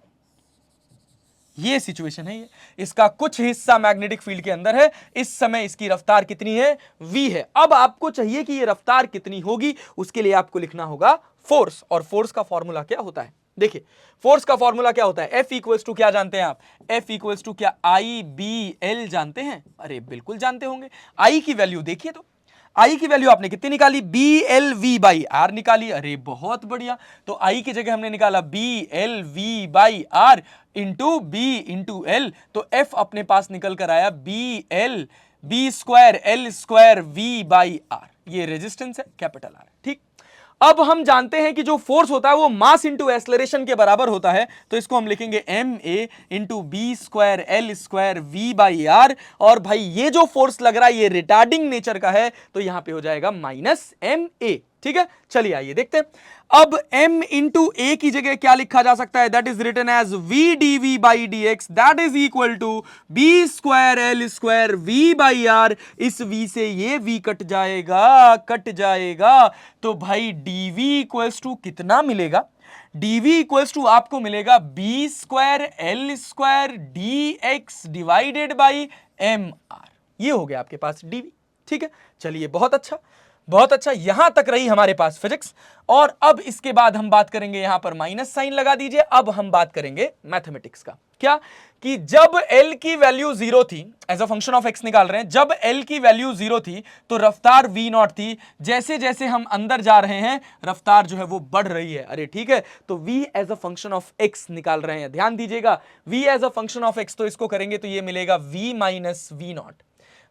ये सिचुएशन है, ये इसका कुछ हिस्सा मैग्नेटिक फील्ड के अंदर है, इस समय इसकी रफ्तार कितनी है, v है। अब आपको चाहिए कि ये रफ्तार कितनी होगी, उसके लिए आपको लिखना होगा फोर्स, और फोर्स का फॉर्मूला क्या होता है, देखिए फोर्स का फॉर्मूला क्या होता है, F इक्वल्स टू क्या जानते हैं आप, F इक्वल्स टू क्या IBL जानते हैं? अरे बिल्कुल जानते होंगे। I की वैल्यू देखिए, तो आई की वैल्यू आपने कितनी निकाली, BLV बाई आर निकाली। अरे बहुत बढ़िया, तो आई की जगह हमने निकाला BLV by R into B into L, तो F अपने पास निकल कर आया B square L square V by R, ये रेजिस्टेंस है, कैपिटल आर। ठीक, अब हम जानते हैं कि जो फोर्स होता है वो मास इंटू एक्सेलरेशन के बराबर होता है, तो इसको हम लिखेंगे MA into B square L square V by R, और भाई ये जो फोर्स लग रहा है ये रिटार्डिंग नेचर का है, तो यहां पे हो जाएगा माइनस MA। ठीक है, चलिए आइए देखते हैं। अब m इंटू ए की जगह क्या लिखा जा सकता है, that is written as v dv by dx, that is equal to b square L square V by R. इस v से ये v कट जाएगा, कट जाएगा, तो भाई dv इक्वल्स टू कितना मिलेगा, dv इक्वल्स टू आपको मिलेगा b square L square dx divided by mr, ये हो गया आपके पास dv। ठीक है, चलिए बहुत अच्छा, बहुत अच्छा, यहां तक रही हमारे पास फिजिक्स। और अब इसके बाद हम बात करेंगे, यहां पर माइनस साइन लगा दीजिए, अब हम बात करेंगे मैथमेटिक्स का। क्या कि जब L की वैल्यू जीरो थी, as a function of x निकाल रहे हैं, जब L की वैल्यू जीरो थी तो रफ्तार v नॉट थी, जैसे जैसे हम अंदर जा रहे हैं रफ्तार जो है वो बढ़ रही है। अरे ठीक है, तो v as a function of x निकाल रहे हैं, ध्यान दीजिएगा, v as a function of x, तो इसको करेंगे तो ये मिलेगा v minus v nought,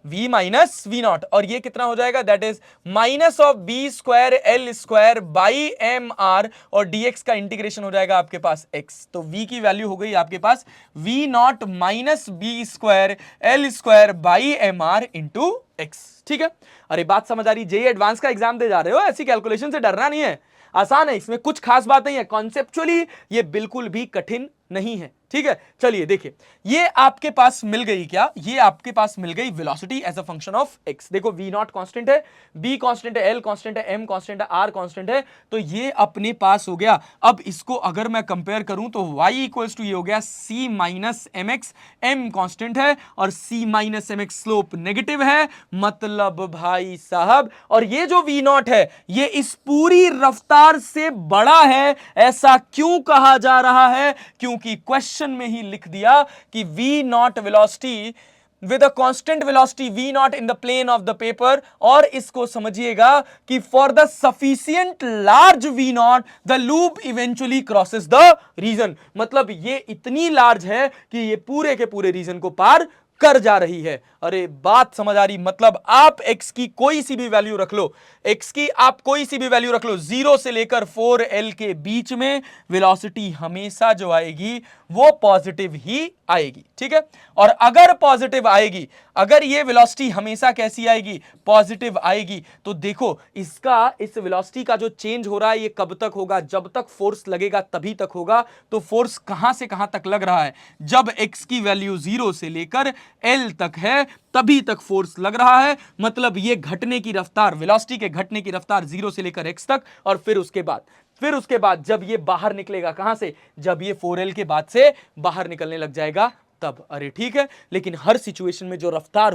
v minus V nought, और ये कितना हो जाएगा, that is minus of B square L square by M R, और dx का इंटीग्रेशन हो जाएगा आपके पास x, तो v की वैल्यू हो गई आपके पास v not minus B square L square by M R into X. ठीक है, अरे बात समझ आ रही, जेई एडवांस का एग्जाम दे जा रहे हो, ऐसी कैलकुलेशन से डरना नहीं है, आसान है, इसमें कुछ खास बात नहीं है, कॉन्सेप्चुअली ये बिल्कुल भी कठिन नहीं है। ठीक है, चलिए देखिए, ये आपके पास मिल गई क्या, ये आपके पास मिल गई velocity as a function of x। देखो v नॉट कांस्टेंट है, b कांस्टेंट है, l कांस्टेंट है, m कांस्टेंट है, r कांस्टेंट है, तो ये अपने पास हो गया। अब इसको अगर मैं कंपेयर करूं तो y इक्वल्स टू ये हो गया c minus M X, m constant है और c minus M X slope negative है, मतलब भाई साहब, और ये जो v नॉट है ये इस पूरी रफ्तार से बड़ा है। ऐसा क्यों कहा जा रहा है, क्योंकि क्योंकि क्वेश्चन में ही लिख दिया कि v not velocity with a constant velocity v naught in the plane of the paper, और इसको समझिएगा कि for the sufficient large v naught the loop eventually crosses the region। मतलब ये इतनी लार्ज है कि ये पूरे के पूरे रीजन को पार कर जा रही है। अरे बात समझ आ रही? मतलब आप x की कोई सी भी वैल्यू रख लो, x की आप कोई सी भी वैल्यू रख लो, 0 से लेकर 4l के बीच में वेलोसिटी हमेशा जो आएगी वो पॉजिटिव ही आएगी, ठीक है। और अगर पॉजिटिव आएगी, अगर ये वेलोसिटी हमेशा कैसी आएगी? पॉजिटिव आएगी, तो देखो इसका, इस वेलोसिटी का जो चेंज हो रहा है ये कब तक होगा? जब तक फोर्स लगेगा तभी तक होगा। तो फोर्स कहां से कहां तक लग रहा है? जब x की वैल्यू 0 से लेकर l तक है तभी तक फोर्स लग रहा है। मतलब ये घटने की रफ्तार, वेलोसिटी के घटने की रफ्तार 0 से लेकर x तक, और फिर उसके बाद जब ये बाहर निकलेगा, कहां से? जब ये 4l के बाद से बाहर निकलने लग जाएगा तब। अरे ठीक है, लेकिन हर सिचुएशन में जो रफ्तार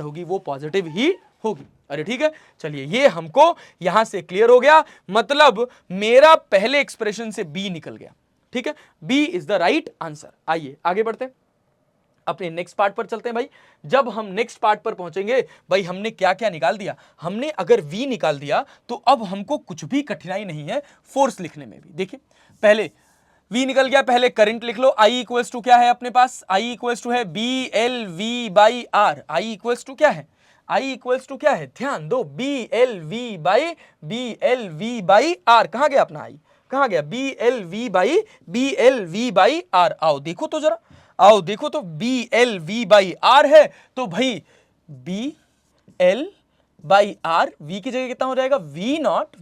होगी वो पॉजिटिव ही होगी। अरे ठीक है, चलिए ये हमको यहां से क्लियर हो गया। मतलब मेरा पहले एक्सप्रेशन से b निकल गया, ठीक है। b is the right answer. आइए आगे बढ़ते हैं, अपने नेक्स्ट पार्ट पर चलते हैं भाई। जब हम नेक्स्ट पार्ट पर पहुंचेंगे भाई, हमने क्या क्या निकाल दिया? हमने अगर v निकाल दिया तो अब हमको कुछ भी कठिनाई नहीं है फोर्स लिखने में भी। देखिए पहले v निकल गया, पहले करंट लिख लो। I इक्वल्स टू क्या है अपने पास? I इक्वल्स टू है BLV by R. I equals to क्या है? I इक्वल्स टू क्या है? ध्यान दो, BLV बाई आर। कहां गया अपना I? कहां गया? BLV by R. आओ देखो तो जरा, आओ देखो तो, BLV बाई आर है तो भाई BL बाई आर, v की जगह कितना हो जाएगा? V not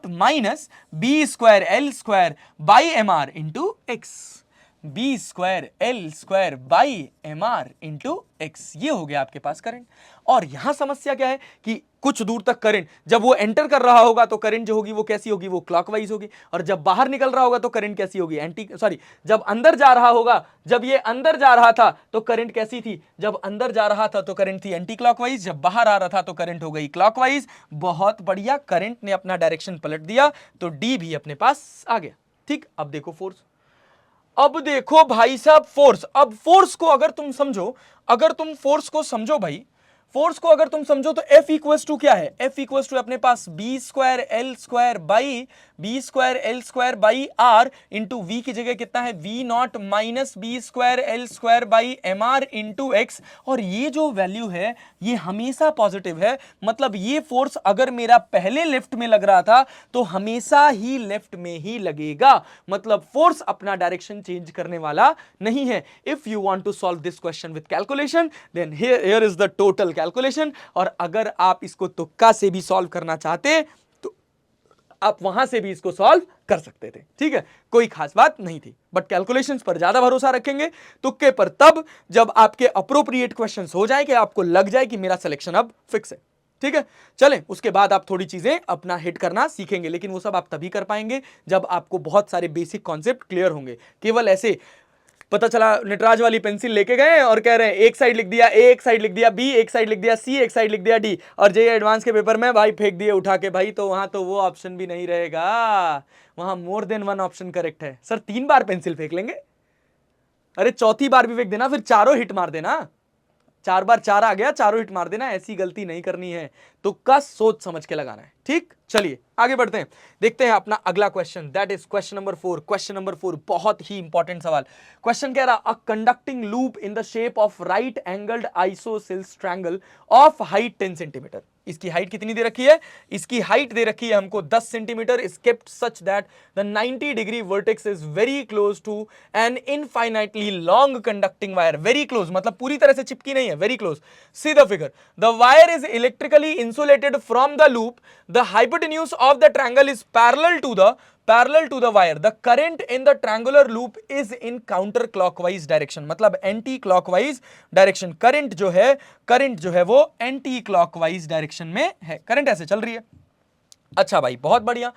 minus B square L square by M R into X. B square L square by M R into X, ये हो गया आपके पास करंट। और यहां समस्या क्या है कि कुछ दूर तक करंट, जब वो एंटर कर रहा होगा तो करंट जो होगी वो कैसी होगी? वो क्लॉकवाइज होगी। और जब बाहर निकल रहा होगा तो करंट कैसी होगी? जब अंदर जा रहा होगा, जब ये अंदर जा रहा था तो करंट कैसी थी? जब अंदर जा रहा था तो करंट थी एंटी क्लॉकवाइज, जब बाहर आ रहा था तो करंट हो गई क्लॉकवाइज। बहुत बढ़िया, करंट ने अपना डायरेक्शन पलट दिया तो डी भी अपने पास आ गया, ठीक। अब देखो फोर्स, अब देखो भाई साहब फोर्स। अब फोर्स को अगर तुम समझो, फोर्स को समझो भाई, फोर्स को अगर तुम समझो तो F इक्वल्स टू क्या है? F इक्वल्स टू अपने पास B square L square by R into V की जगह कितना है? V not minus B square L square by M R into X. और ये जो वैल्यू है ये हमेशा पॉजिटिव है। मतलब ये फोर्स अगर मेरा पहले लेफ्ट में लग रहा था तो हमेशा ही लेफ्ट में ही लगेगा। मतलब फोर्स अपना डायरेक्शन चेंज करने वाला नहीं है। If you want to solve this question with calculation then here is the total calculation. और अगर आप इसको तुक्का से भी सॉल्व करना चाहते तो आप वहां से भी इसको सॉल्व कर सकते थे, ठीक है, कोई खास बात नहीं थी। बट कैलकुलेशंस पर ज्यादा भरोसा रखेंगे, तुक्के पर तब जब आपके अप्रोप्रिएट क्वेश्चंस हो जाए कि आपको लग जाए कि मेरा सिलेक्शन अब फिक्स है, ठीक है। चलें, उसके बाद आप थोड़ी चीजें अपना हिट करना सीखेंगे, लेकिन वो सब आप तभी कर पाएंगे जब आपको बहुत सारे बेसिक कॉन्सेप्ट क्लियर होंगे। केवल ऐसे पता चला नटराज वाली पेंसिल लेके गए और कह रहे हैं एक साइड लिख दिया ए, एक साइड लिख दिया बी, एक साइड लिख दिया सी, एक साइड लिख दिया डी, और जेईई एडवांस के पेपर में भाई फेंक दिए उठा के भाई, तो वहां तो वो ऑप्शन भी नहीं रहेगा, वहां more than one option correct है। सर 3 बार पेंसिल फेंक लेंगे? अरे चौथी बार भी फेंक देना, फिर चारों हिट मार देना। 4 बार 4 आ गया, चारों हिट मार देना। ऐसी गलती नहीं करनी है, तुक्का सोच समझ के लगाना है, ठीक। चलिए आगे बढ़ते हैं, देखते हैं अपना अगला question, that is question number 4। Question number 4 बहुत ही इंपॉर्टेंट सवाल। क्वेश्चन कह रहा, a conducting loop in the shape of right angled isosceles triangle of height 10 centimetre. इसकी हाइट कितनी दे रखी है? इसकी हाइट दे रखी है हमको 10 centimetre. Is kept such that the 90 degree vertex is very close to an infinitely long conducting wire. Very close मतलब पूरी तरह से चिपकी नहीं है, very close. See the figure, the wire is electrically insulated from the loop, the hypotenuse of the triangle is parallel to the wire, the current in the triangular loop is in counter clockwise direction, मतलब anti clockwise direction. Current जो है वो anti clockwise direction में है, current ऐसे चल रही है। अच्छा भाई बहुत बढ़िया,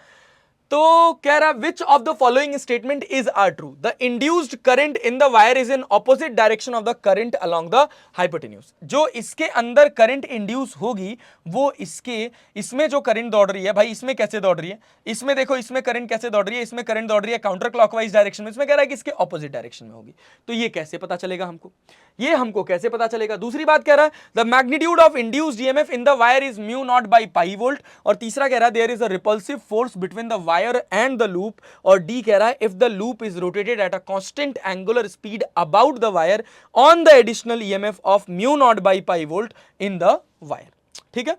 तो कह रहा which of the following statement is are true, the induced current in the wire is in opposite direction of the current along the hypotenuse. जो इसके अंदर करंट इंड्यूस होगी वो इसमें जो करंट दौड़ रही है भाई, इसमें कैसे दौड़ रही है, इसमें देखो इसमें करंट कैसे दौड़ रही है, इसमें करंट दौड़ रही है काउंटर क्लॉकवाइज डायरेक्शन में, इसमें कह रहा है कि इसके ऑपोजिट डायरेक्शन में होगी। तो ये कैसे पता चलेगा हमको, ये हमको कैसे पता चलेगा। दूसरी बात कह रहा है the magnitude of induced EMF in the wire is mu not by pi volt. और तीसरा कह रहा है there is a repulsive force between the wire and the loop. और डी कह रहा है if the loop is rotated at a constant angular speed about the wire on the additional EMF of mu not by pi volt in the wire. ठीक है,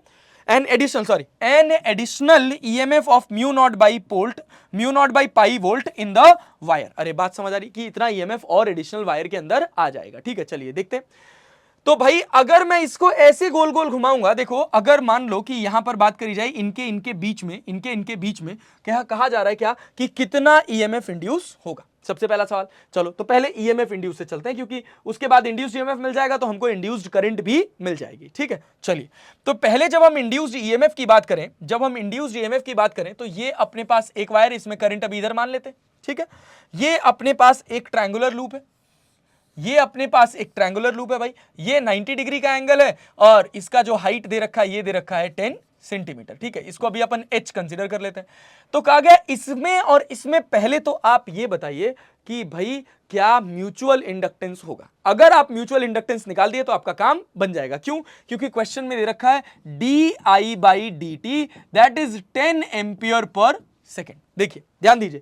an additional EMF of mu naught by pi volt in the wire। अरे बात समझ आ रही कि इतना EMF और एडिशनल वायर के अंदर आ जाएगा। ठीक है, चलिए देखते हैं। तो भाई अगर मैं इसको ऐसे गोल गोल घुमाऊंगा, देखो अगर मान लो कि यहां पर बात करी जाए इनके बीच में क्या कहा जा रहा है, क्या कि कितना EMF इंड्यूस होगा। सबसे पहला सवाल, चलो तो पहले EMF इंड्यूस से चलते हैं, क्योंकि उसके बाद इंड्यूस्ड EMF मिल जाएगा तो हमको इंड्यूस्ड करंट भी मिल जाएगी। ठीक है, चलिए तो पहले जब हम इंड्यूस्ड EMF की बात करें तो ये अपने पास एक वायर, इसमें करंट अभी इधर मान लेते हैं। ठीक है, ये अपने पास एक ट्रायंगुलर लूप है, भाई ये 90 डिग्री का एंगल है और इसका जो हाइट दे रखा है ये दे रखा है 10 सेंटीमीटर। ठीक है, इसको अभी अपन h कंसीडर कर लेते हैं। तो कहा गया इसमें और इसमें, पहले तो आप ये बताइए कि भाई क्या म्यूचुअल इंडक्टेंस होगा। अगर आप म्यूचुअल इंडक्टेंस निकाल दिए तो आपका काम बन जाएगा। क्यों? क्योंकि क्वेश्चन में दे रखा है di/dt that is 10 ampere per second. देखिए ध्यान दीजिए,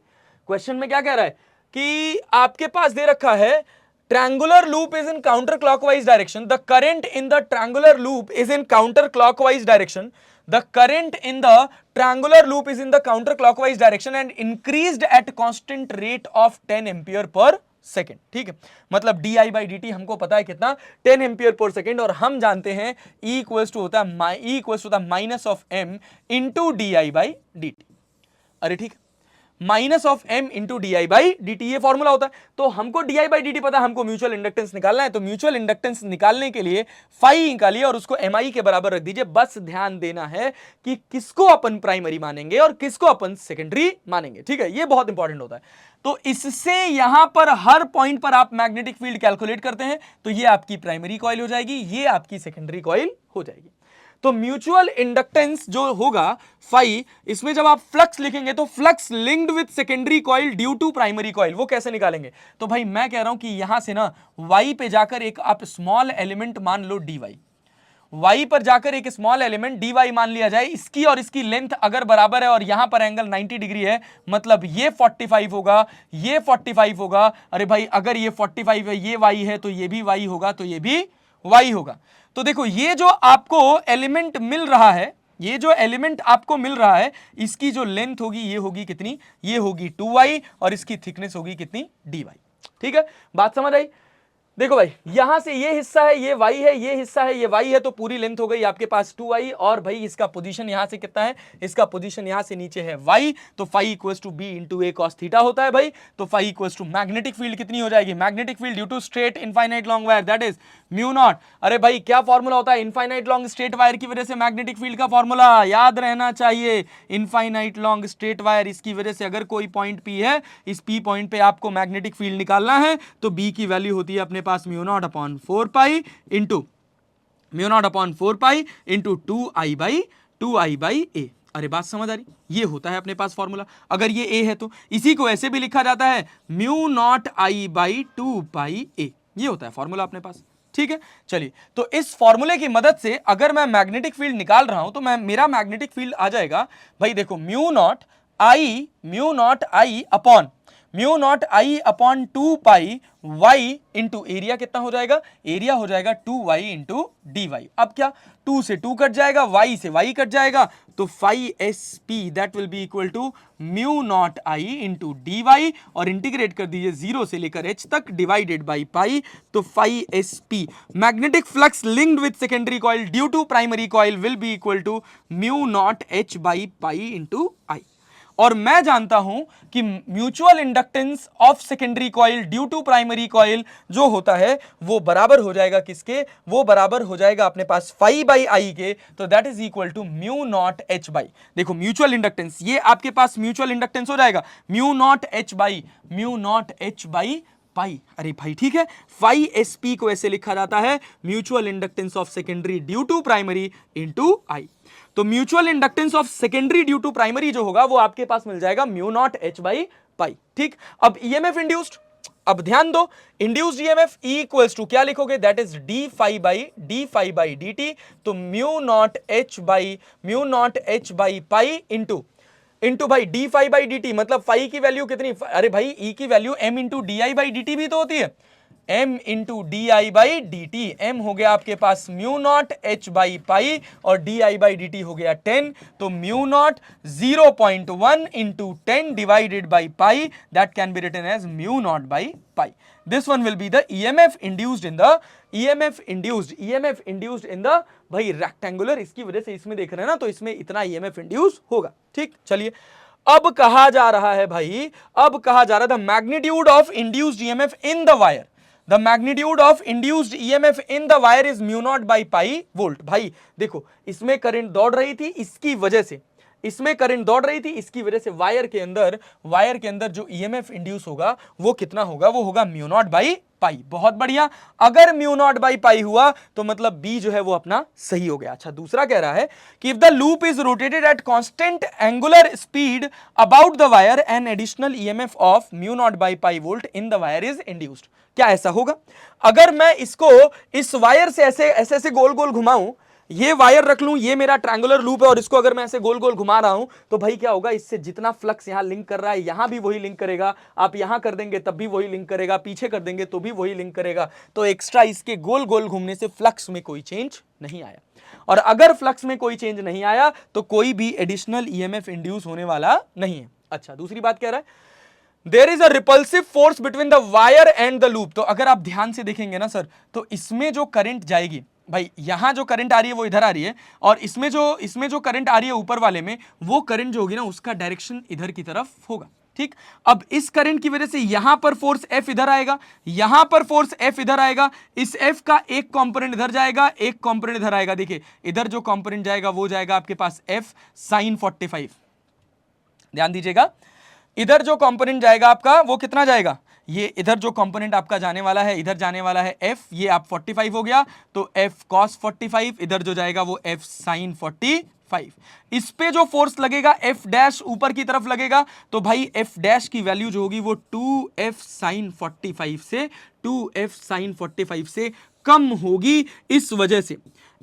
क्वेश्चन में क्या कह रहा है कि आपके पास दे रखा है triangular loop is in counterclockwise direction. The current in the triangular loop is in counterclockwise direction. The current in the triangular loop is in the counterclockwise direction and increased at constant rate of 10 ampere per second. ठीक है, मतलब di/dt हमको पता है कितना, 10 ampere per second. और हम जानते हैं E इक्वल्स टू होता है minus of m into di/dt। अरे ठीक, minus of m into di/dt ये फॉर्मूला होता है। तो हमको di/dt पता है, हमको म्यूचुअल इंडक्टेंस निकालना है। तो म्यूचुअल इंडक्टेंस निकालने के लिए फाई निकालिए और उसको mi के बराबर रख दीजिए। बस ध्यान देना है कि किसको अपन प्राइमरी मानेंगे और किसको अपन सेकेंडरी मानेंगे। ठीक है, ये बहुत इंपॉर्टेंट होता है। तो इससे यहां पर हर पॉइंट पर आप मैग्नेटिक फील्ड कैलकुलेट करते हैं तो ये आपकी प्राइमरी कॉइल हो जाएगी, ये आपकी सेकेंडरी कॉइल हो जाएगी। तो म्यूचुअल इंडक्टेंस जो होगा फाई, इसमें जब आप फ्लक्स लिखेंगे तो flux linked with secondary coil due to primary coil, वो कैसे निकालेंगे। तो भाई मैं कह रहा हूं कि यहां से ना y पे जाकर एक आप स्मॉल एलिमेंट मान लो dy, y पर जाकर एक स्मॉल एलिमेंट dy मान लिया जाए। इसकी और इसकी लेंथ अगर बराबर है और यहां पर एंगल 90 डिग्री है, मतलब ये 45 होगा, ये 45 होगा। अरे भाई अगर ये 45 है, ये y है, तो ये भी y होगा, तो ये भी y होगा। तो देखो ये जो आपको एलिमेंट मिल रहा है, इसकी जो लेंथ होगी ये होगी कितनी, ये होगी 2y और इसकी थिकनेस होगी कितनी, dy। ठीक है, बात समझ आई। देखो भाई यहां से ये हिस्सा है, ये y है, ये हिस्सा है, ये y है, तो पूरी लेंथ हो गई आपके पास 2y। और भाई इसका पोजीशन यहां से कितना है, इसका पोजीशन यहां से नीचे है y। तो फाई इक्वल्स टू b इंटू a cos थीटा होता है भाई। तो phi equals to magnetic field कितनी हो जाएगी, magnetic field due to straight infinite long wire that is mu nought. अरे भाई क्या फॉर्मूला होता है इनफाइनाइट लॉन्ग स्ट्रेट वायर की वजह से मैग्नेटिक फील्ड का फॉर्मूला याद रहना चाहिए। इनफाइनाइट लॉन्ग स्ट्रेट वायर, इसकी वजह से अगर कोई पॉइंट p है, इस p पॉइंट पे आपको मैग्नेटिक फील्ड निकालना है तो b की वैल्यू होती है अपने पास mu naught upon 4 pi into 2i/a। अरे बात समझ आ रही, ये होता है अपने पास फॉर्मूला। अगर ये a है तो इसी को ऐसे भी लिखा जाता है म्यू नॉट i/2πa, ये होता है फॉर्मूला अपने पास। ठीक है, चलिए तो इस फॉर्मूले की मदद से अगर मैं मैग्नेटिक फील्ड निकाल रहा हूं तो मेरा मैग्नेटिक फील्ड आ जाएगा भाई, देखो mu nought i upon 2 y into area कितना हो जाएगा, एरिया हो जाएगा 2y इंटू dy। अब क्या 2 से 2 कट जाएगा, y से y कट जाएगा, तो phi sp that will be equal to mu nought i into dy और इंटीग्रेट कर दीजिए 0 से लेकर h तक डिवाइडेड बाई पाई। तो phi sp magnetic flux linked with secondary coil due to primary coil will be equal to mu naught h by pi into i। और मैं जानता हूं कि mutual inductance of secondary coil due to primary coil जो होता है वो बराबर हो जाएगा किसके, वो बराबर हो जाएगा अपने पास phi बाई आई के, तो that is equal to mu not H by, देखो म्यूचुअल इंडक्टेंस, ये आपके पास म्यूचुअल इंडक्टेंस हो जाएगा mu not H by pi, अरे भाई ठीक है, फाई एस पी को ऐसे लिखा जाता है mutual inductance of secondary due to primary into I. तो mutual inductance of secondary due to primary जो होगा वो आपके पास मिल जाएगा mu not H by pi, ठीक। अब ईएमएफ इंड्यूस्ड, अब ध्यान दो, induced EMF E equals to क्या लिखोगे, that is D phi by D T, तो mu not H by pi into भाई D phi by D T, मतलब फाई की वैल्यू कितनी, अरे भाई ई की value M into D I by D T भी तो होती है, M into D I by D T, M हो गया आपके पास mu not H by pi और D I by D T हो गया 10, तो mu naught 0.1 into 10 divided by pi, that can be written as mu not by pi. This one will be the EMF induced in the भाई rectangular, इसकी वजह से इसमें देख रहे हैं ना, तो इसमें इतना EMF इंड्यूस होगा, ठीक। चलिए अब कहा जा रहा है भाई, अब कहा जा रहा है the magnitude of induced EMF in the wire, the magnitude of induced EMF in the wire is mu not by pi volt. भाई देखो इसमें करंट दौड़ रही थी, इसकी वजह से इसमें करंट दौड़ रही थी, इसकी वजह से वायर के अंदर जो ईएमएफ इंड्यूस होगा वो कितना होगा, वो होगा म्यू नॉट बाई पाई। बहुत बढ़िया, अगर म्यू नॉट बाई पाई हुआ तो मतलब बी जो है वो अपना सही हो गया। अच्छा दूसरा कह रहा है कि if the loop is rotated at constant angular speed about the wire an additional EMF of mu not by pi volt in the wire is induced. क्या ऐसा होगा, अगर मैं इसको इस वायर से ऐसे गोल गोल घुमाऊं, ये वायर रख लूं, ये मेरा ट्रायंगुलर लूप है और इसको अगर मैं ऐसे गोल गोल घुमा रहा हूं, तो भाई क्या होगा, इससे जितना फ्लक्स यहां लिंक कर रहा है यहां भी वही लिंक करेगा, आप यहां कर देंगे तब भी वही लिंक करेगा, पीछे कर देंगे तो भी वही लिंक करेगा, तो एक्स्ट्रा इसके गोल गोल घूमने से फ्लक्स में कोई चेंज नहीं आया। और अगर फ्लक्स में कोई चेंज नहीं आया तो कोई भी एडिशनल ईएमएफ इंड्यूस होने वाला नहीं है। अच्छा दूसरी बात कह रहा है there is a repulsive force between the wire and the loop. तो अगर आप ध्यान से देखेंगे ना सर, तो इसमें जो करंट जाएगी, भाई यहां जो करंट आ रही है वो इधर आ रही है, और इसमें जो करंट आ रही है ऊपर वाले में, वो करंट जो होगी ना उसका डायरेक्शन इधर की तरफ होगा, ठीक। अब इस करंट की वजह से यहां पर फोर्स F इधर आएगा, यहां पर फोर्स F इधर आएगा, इस F का एक कंपोनेंट इधर जाएगा, एक कंपोनेंट इधर आएगा। देखिए इधर जो कंपोनेंट जाएगा वो जाएगा आपके पास F sin 45, ध्यान दीजिएगा, इधर जो कंपोनेंट जाएगा आपका वो कितना जाएगा, ये इधर जो कंपोनेंट आपका जाने वाला है, इधर जाने वाला है F, ये आप 45 हो गया, तो F cos 45, इधर जो जाएगा वो F sin 45। इस पे जो फोर्स लगेगा F डैश ऊपर की तरफ लगेगा, तो भाई F डैश की वैल्यू जो होगी वो 2F sin 45 से कम होगी।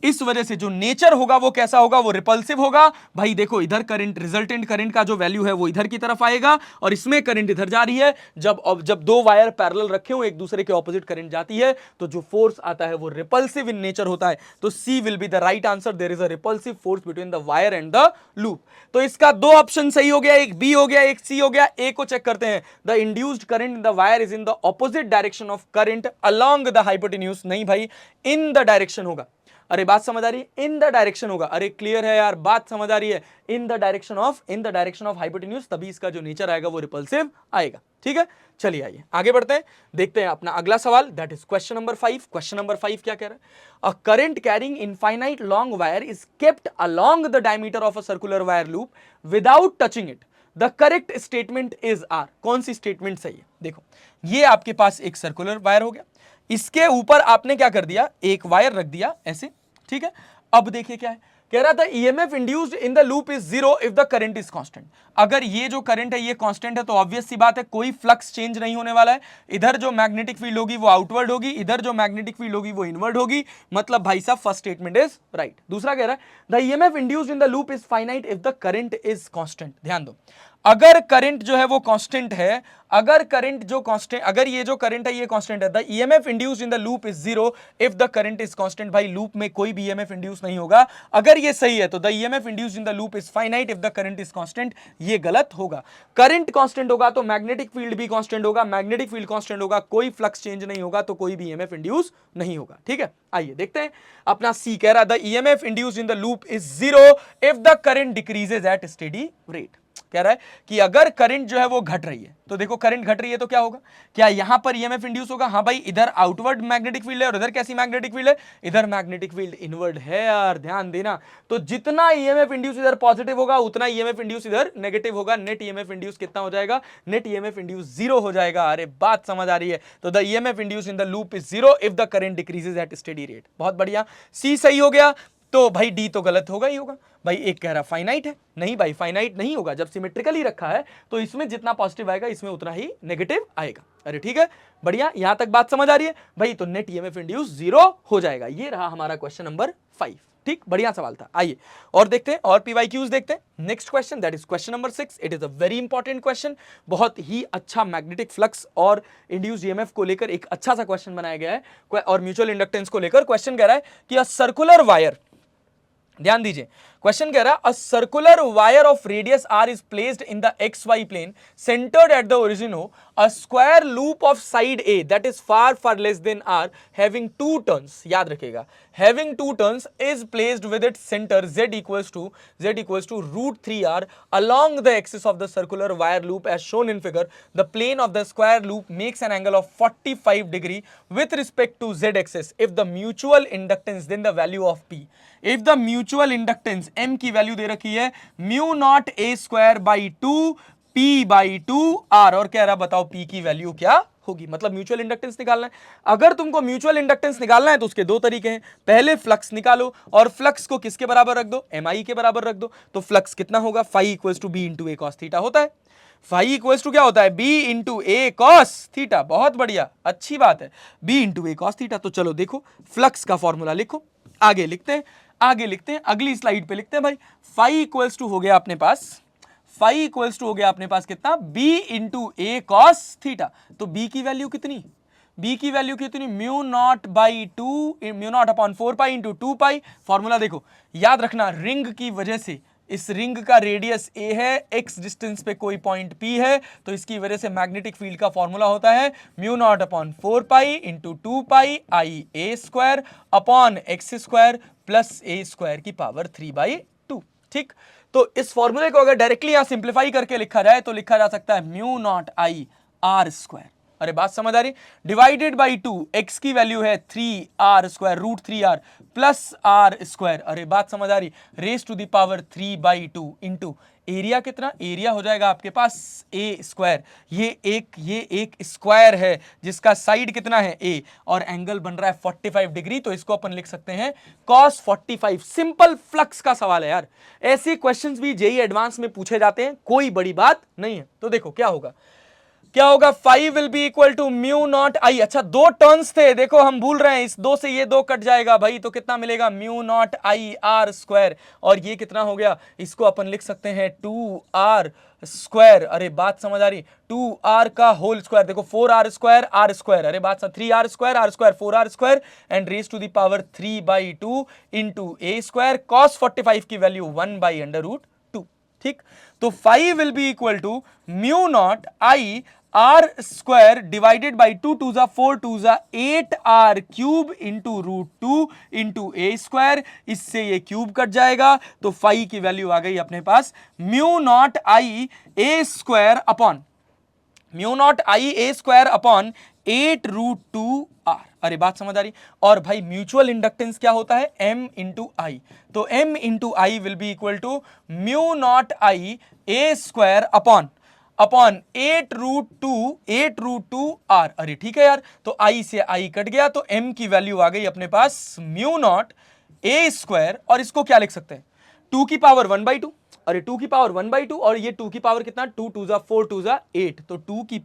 इस वजह से जो नेचर होगा वो कैसा होगा, वो रिपल्सिव होगा। भाई देखो इधर करंट, रिजल्टेंट करंट का जो वैल्यू है वो इधर की तरफ आएगा, और इसमें करंट इधर जा रही है। जब दो वायर पैरेलल रखे हो, एक दूसरे के ऑपोजिट करंट जाती है, तो जो फोर्स आता है वो रिपल्सिव इन नेचर होता है। तो C will be the right answer, there is a repulsive force between the wire and the loop. तो इसका दो ऑप्शन सही हो गया, एक बी हो गया, एक सी हो गया। ए को चेक करते हैं, the induced current in the wire is in the opposite direction of current along the hypotenuse. नहीं भाई, इन द डायरेक्शन होगा। अरे बात समझ आ रही है, इन द डायरेक्शन होगा। अरे क्लियर है यार, बात समझ आ रही है, in the direction of hypotenuse, तभी इसका जो नेचर आएगा वो रिपल्सिव आएगा। ठीक है, चलिए आइए आगे बढ़ते हैं, देखते हैं अपना अगला सवाल, that is question number 5। Question number 5 क्या कह रहा है, a current carrying infinite long wire is kept along the diameter of a circular wire loop without touching it, the correct statement is are. कौन सी स्टेटमेंट सही है? देखो ये आपके पास एक सर्कुलर वायर हो गया, इसके ऊपर आपने क्या कर दिया, एक वायर रख दिया ऐसे, ठीक है। अब देखिए क्या है, कह रहा था EMF induced in the loop is 0 if the current is constant. अगर ये जो करंट है ये कांस्टेंट है तो ऑब्वियस सी बात है कोई फ्लक्स चेंज नहीं होने वाला है। इधर जो मैग्नेटिक फील्ड होगी वो आउटवर्ड होगी, इधर जो मैग्नेटिक फील्ड होगी वो इनवर्ड होगी। मतलब भाई साहब फर्स्ट स्टेटमेंट इज राइट। दूसरा कह रहा है the EMF induced in the loop is finite if the current is constant. ध्यान दो, अगर करंट जो है वो कांस्टेंट है, अगर ये जो करंट है ये कांस्टेंट है, the EMF induced in the loop is 0 if the current is constant. भाई लूप में कोई भी ईएमएफ इंड्यूस नहीं होगा। अगर ये सही है तो the EMF induced in the loop is finite if the current is constant, ये गलत होगा। करंट कांस्टेंट होगा तो मैग्नेटिक फील्ड भी कांस्टेंट होगा, मैग्नेटिक फील्ड कांस्टेंट होगा, कोई फ्लक्स चेंज नहीं होगा तो कोई भी ईएमएफ इंड्यूस नहीं होगा। ठीक है, आइए देखते हैं अपना सी कह रहा है the EMF induced in the loop is 0 if the current decreases at steady rate. कह रहा है कि अगर करंट जो है वो घट रही है, तो देखो करंट घट रही है तो क्या होगा, क्या यहां पर ईएमएफ इंड्यूस होगा? हाँ भाई, इधर आउटवर्ड मैग्नेटिक फील्ड है और इधर कैसी मैग्नेटिक फील्ड है? इधर मैग्नेटिक फील्ड इनवर्ड है यार, ध्यान देना। तो जितना ईएमएफ इंड्यूस इधर पॉजिटिव होगा उतना ईएमएफ इंड्यूस इधर नेगेटिव होगा। नेट ईएमएफ इंड्यूस कितना हो जाएगा? नेट ईएमएफ इंड्यूस 0 हो जाएगा। अरे बात समझ आ रही है? तो the EMF induce in the loop is 0 if the current decreases at steady rate. बहुत बढ़िया, सी सही हो गया। तो भाई डी तो गलत होगा ही होगा। भाई एक कह रहा फाइनाइट है, नहीं भाई फाइनाइट नहीं होगा। जब सिमेट्रिकली रखा है तो इसमें जितना पॉजिटिव आएगा इसमें उतना ही नेगेटिव आएगा। अरे ठीक है, बढ़िया, यहां तक बात समझ आ रही है भाई। तो नेट ईएमएफ इंड्यूस 0 हो जाएगा। ये रहा हमारा क्वेश्चन नंबर 5। ठीक, बढ़िया सवाल था। आइए और देखते हैं और पीवाईक्यूज देखते हैं। Next question, that is question number 6। It is a very important question, बहुत ही अच्छा मैग्नेटिक फ्लक्स और इंड्यूस्ड ईएमएफ को लेकर एक अच्छा सा क्वेश्चन बनाया गया है और म्यूचुअल इंडक्टेंस को लेकर क्वेश्चन कह रहा है कि अ सर्कुलर वायर, ध्यान दीजिए क्वेश्चन कह रहा है, a circular wire of radius R is placed in the X Y plane centered at the origin हो a square loop of side A that is far far less than R having two turns. याद रखिएगा, having two turns is placed with its centre z equals to √3r along the axis of the circular wire loop as shown in figure. The plane of the square loop makes an angle of 45 degree with respect to z axis if the mutual inductance, then the value of p. If the mutual inductance m की value दे रखी है mu not a square by 2 p by 2 r, और कह रहा बताओ p की value क्या होगी। मतलब म्यूचुअल इंडक्टेंस निकालना है। अगर तुमको म्यूचुअल इंडक्टेंस निकालना है तो उसके दो तरीके हैं, पहले फ्लक्स निकालो और फ्लक्स को किसके बराबर रख दो? mi के बराबर रख दो। तो फ्लक्स कितना होगा? Phi equals to B into A cos theta होता है। फाई इक्वल्स टू क्या होता है? B into A cos theta. बहुत बढ़िया, अच्छी बात है, B into A cos theta. तो चलो देखो फ्लक्स का फॉर्मूला लिखो, आगे लिखते हैं, अगली स्लाइड पे लिखते हैं भाई। फाई इक्वल्स टू हो गया अपने पास, फाई इक्वल्स टू हो गया अपने पास कितना? B into A cos theta. तो बी की वैल्यू कितनी? बी की वैल्यू कितनी? Mu not by 2, mu naught upon 4 pi into 2 pi. Formula देखो, याद रखना रिंग की वजह से, इस रिंग का रेडियस a है, x डिस्टेंस पे कोई पॉइंट p है, तो इसकी वजह से मैग्नेटिक फील्ड का फॉर्मूला होता है mu naught upon 4 pi into 2 pi I A square upon X square plus A square की पावर 3/2। ठीक, तो इस फॉर्मूले को अगर डायरेक्टली यहां सिंप्लीफाई करके लिखा जाए तो लिखा जा सकता है mu not I R square. अरे बात समझ आ रही? डिवाइडेड बाई 2, x की वैल्यू है 3r square √3r plus r square. अरे बात समझ आ रही? Raise to the power 3/2 into area कितना? एरिया हो जाएगा आपके पास a स्क्वायर। ये एक स्क्वायर है जिसका साइड कितना है a, और एंगल बन रहा है 45 डिग्री, तो इसको अपन लिख सकते हैं cos 45। सिंपल फ्लक्स का सवाल है यार, ऐसे क्वेश्चंस भी जेईई एडवांस में पूछे जाते हैं, कोई बड़ी बात नहीं है। तो देखो क्या होगा, क्या होगा? 5 will be equal to mu not I. अच्छा, दो टर्न्स थे, देखो हम भूल रहे हैं, इस दो से ये दो कट जाएगा भाई, तो कितना मिलेगा? Mu naught I R square. और ये कितना हो गया? इसको अपन लिख सकते हैं 2r स्क्वायर। अरे बात समझ आ रही? 2r का होल स्क्वायर, देखो 4r स्क्वायर आर स्क्वायर। अरे बात 3r square R square 4r square and raise to the power 3/2 into A square. cos 45 की वैल्यू 1/√2। ठीक, तो 5 will be equal to mu not I R square divided by 2 2 जा 4 2 जा 8r cube into √2 into A square. इससे ये cube cut जाएगा, तो phi की वैल्यू आ गई अपने पास mu not I A square upon mu naught I A square upon 8√2r। अरे बात समझ आ रही? और भाई म्यूचुअल इंडक्टेंस क्या होता है? m into I. तो m into I will be equal to mu not I A square upon 8√2r। अरे ठीक है यार, तो i से i कट गया, तो m की वैल्यू आ गई अपने पास म्यू नॉट a स्क्वायर, और इसको क्या लिख सकते हैं? 2 की पावर 1/2। अरे 2 की पावर 1/2, और ये 2 की पावर कितना? 2 2 जा 4 2 जा 8, तो 2 की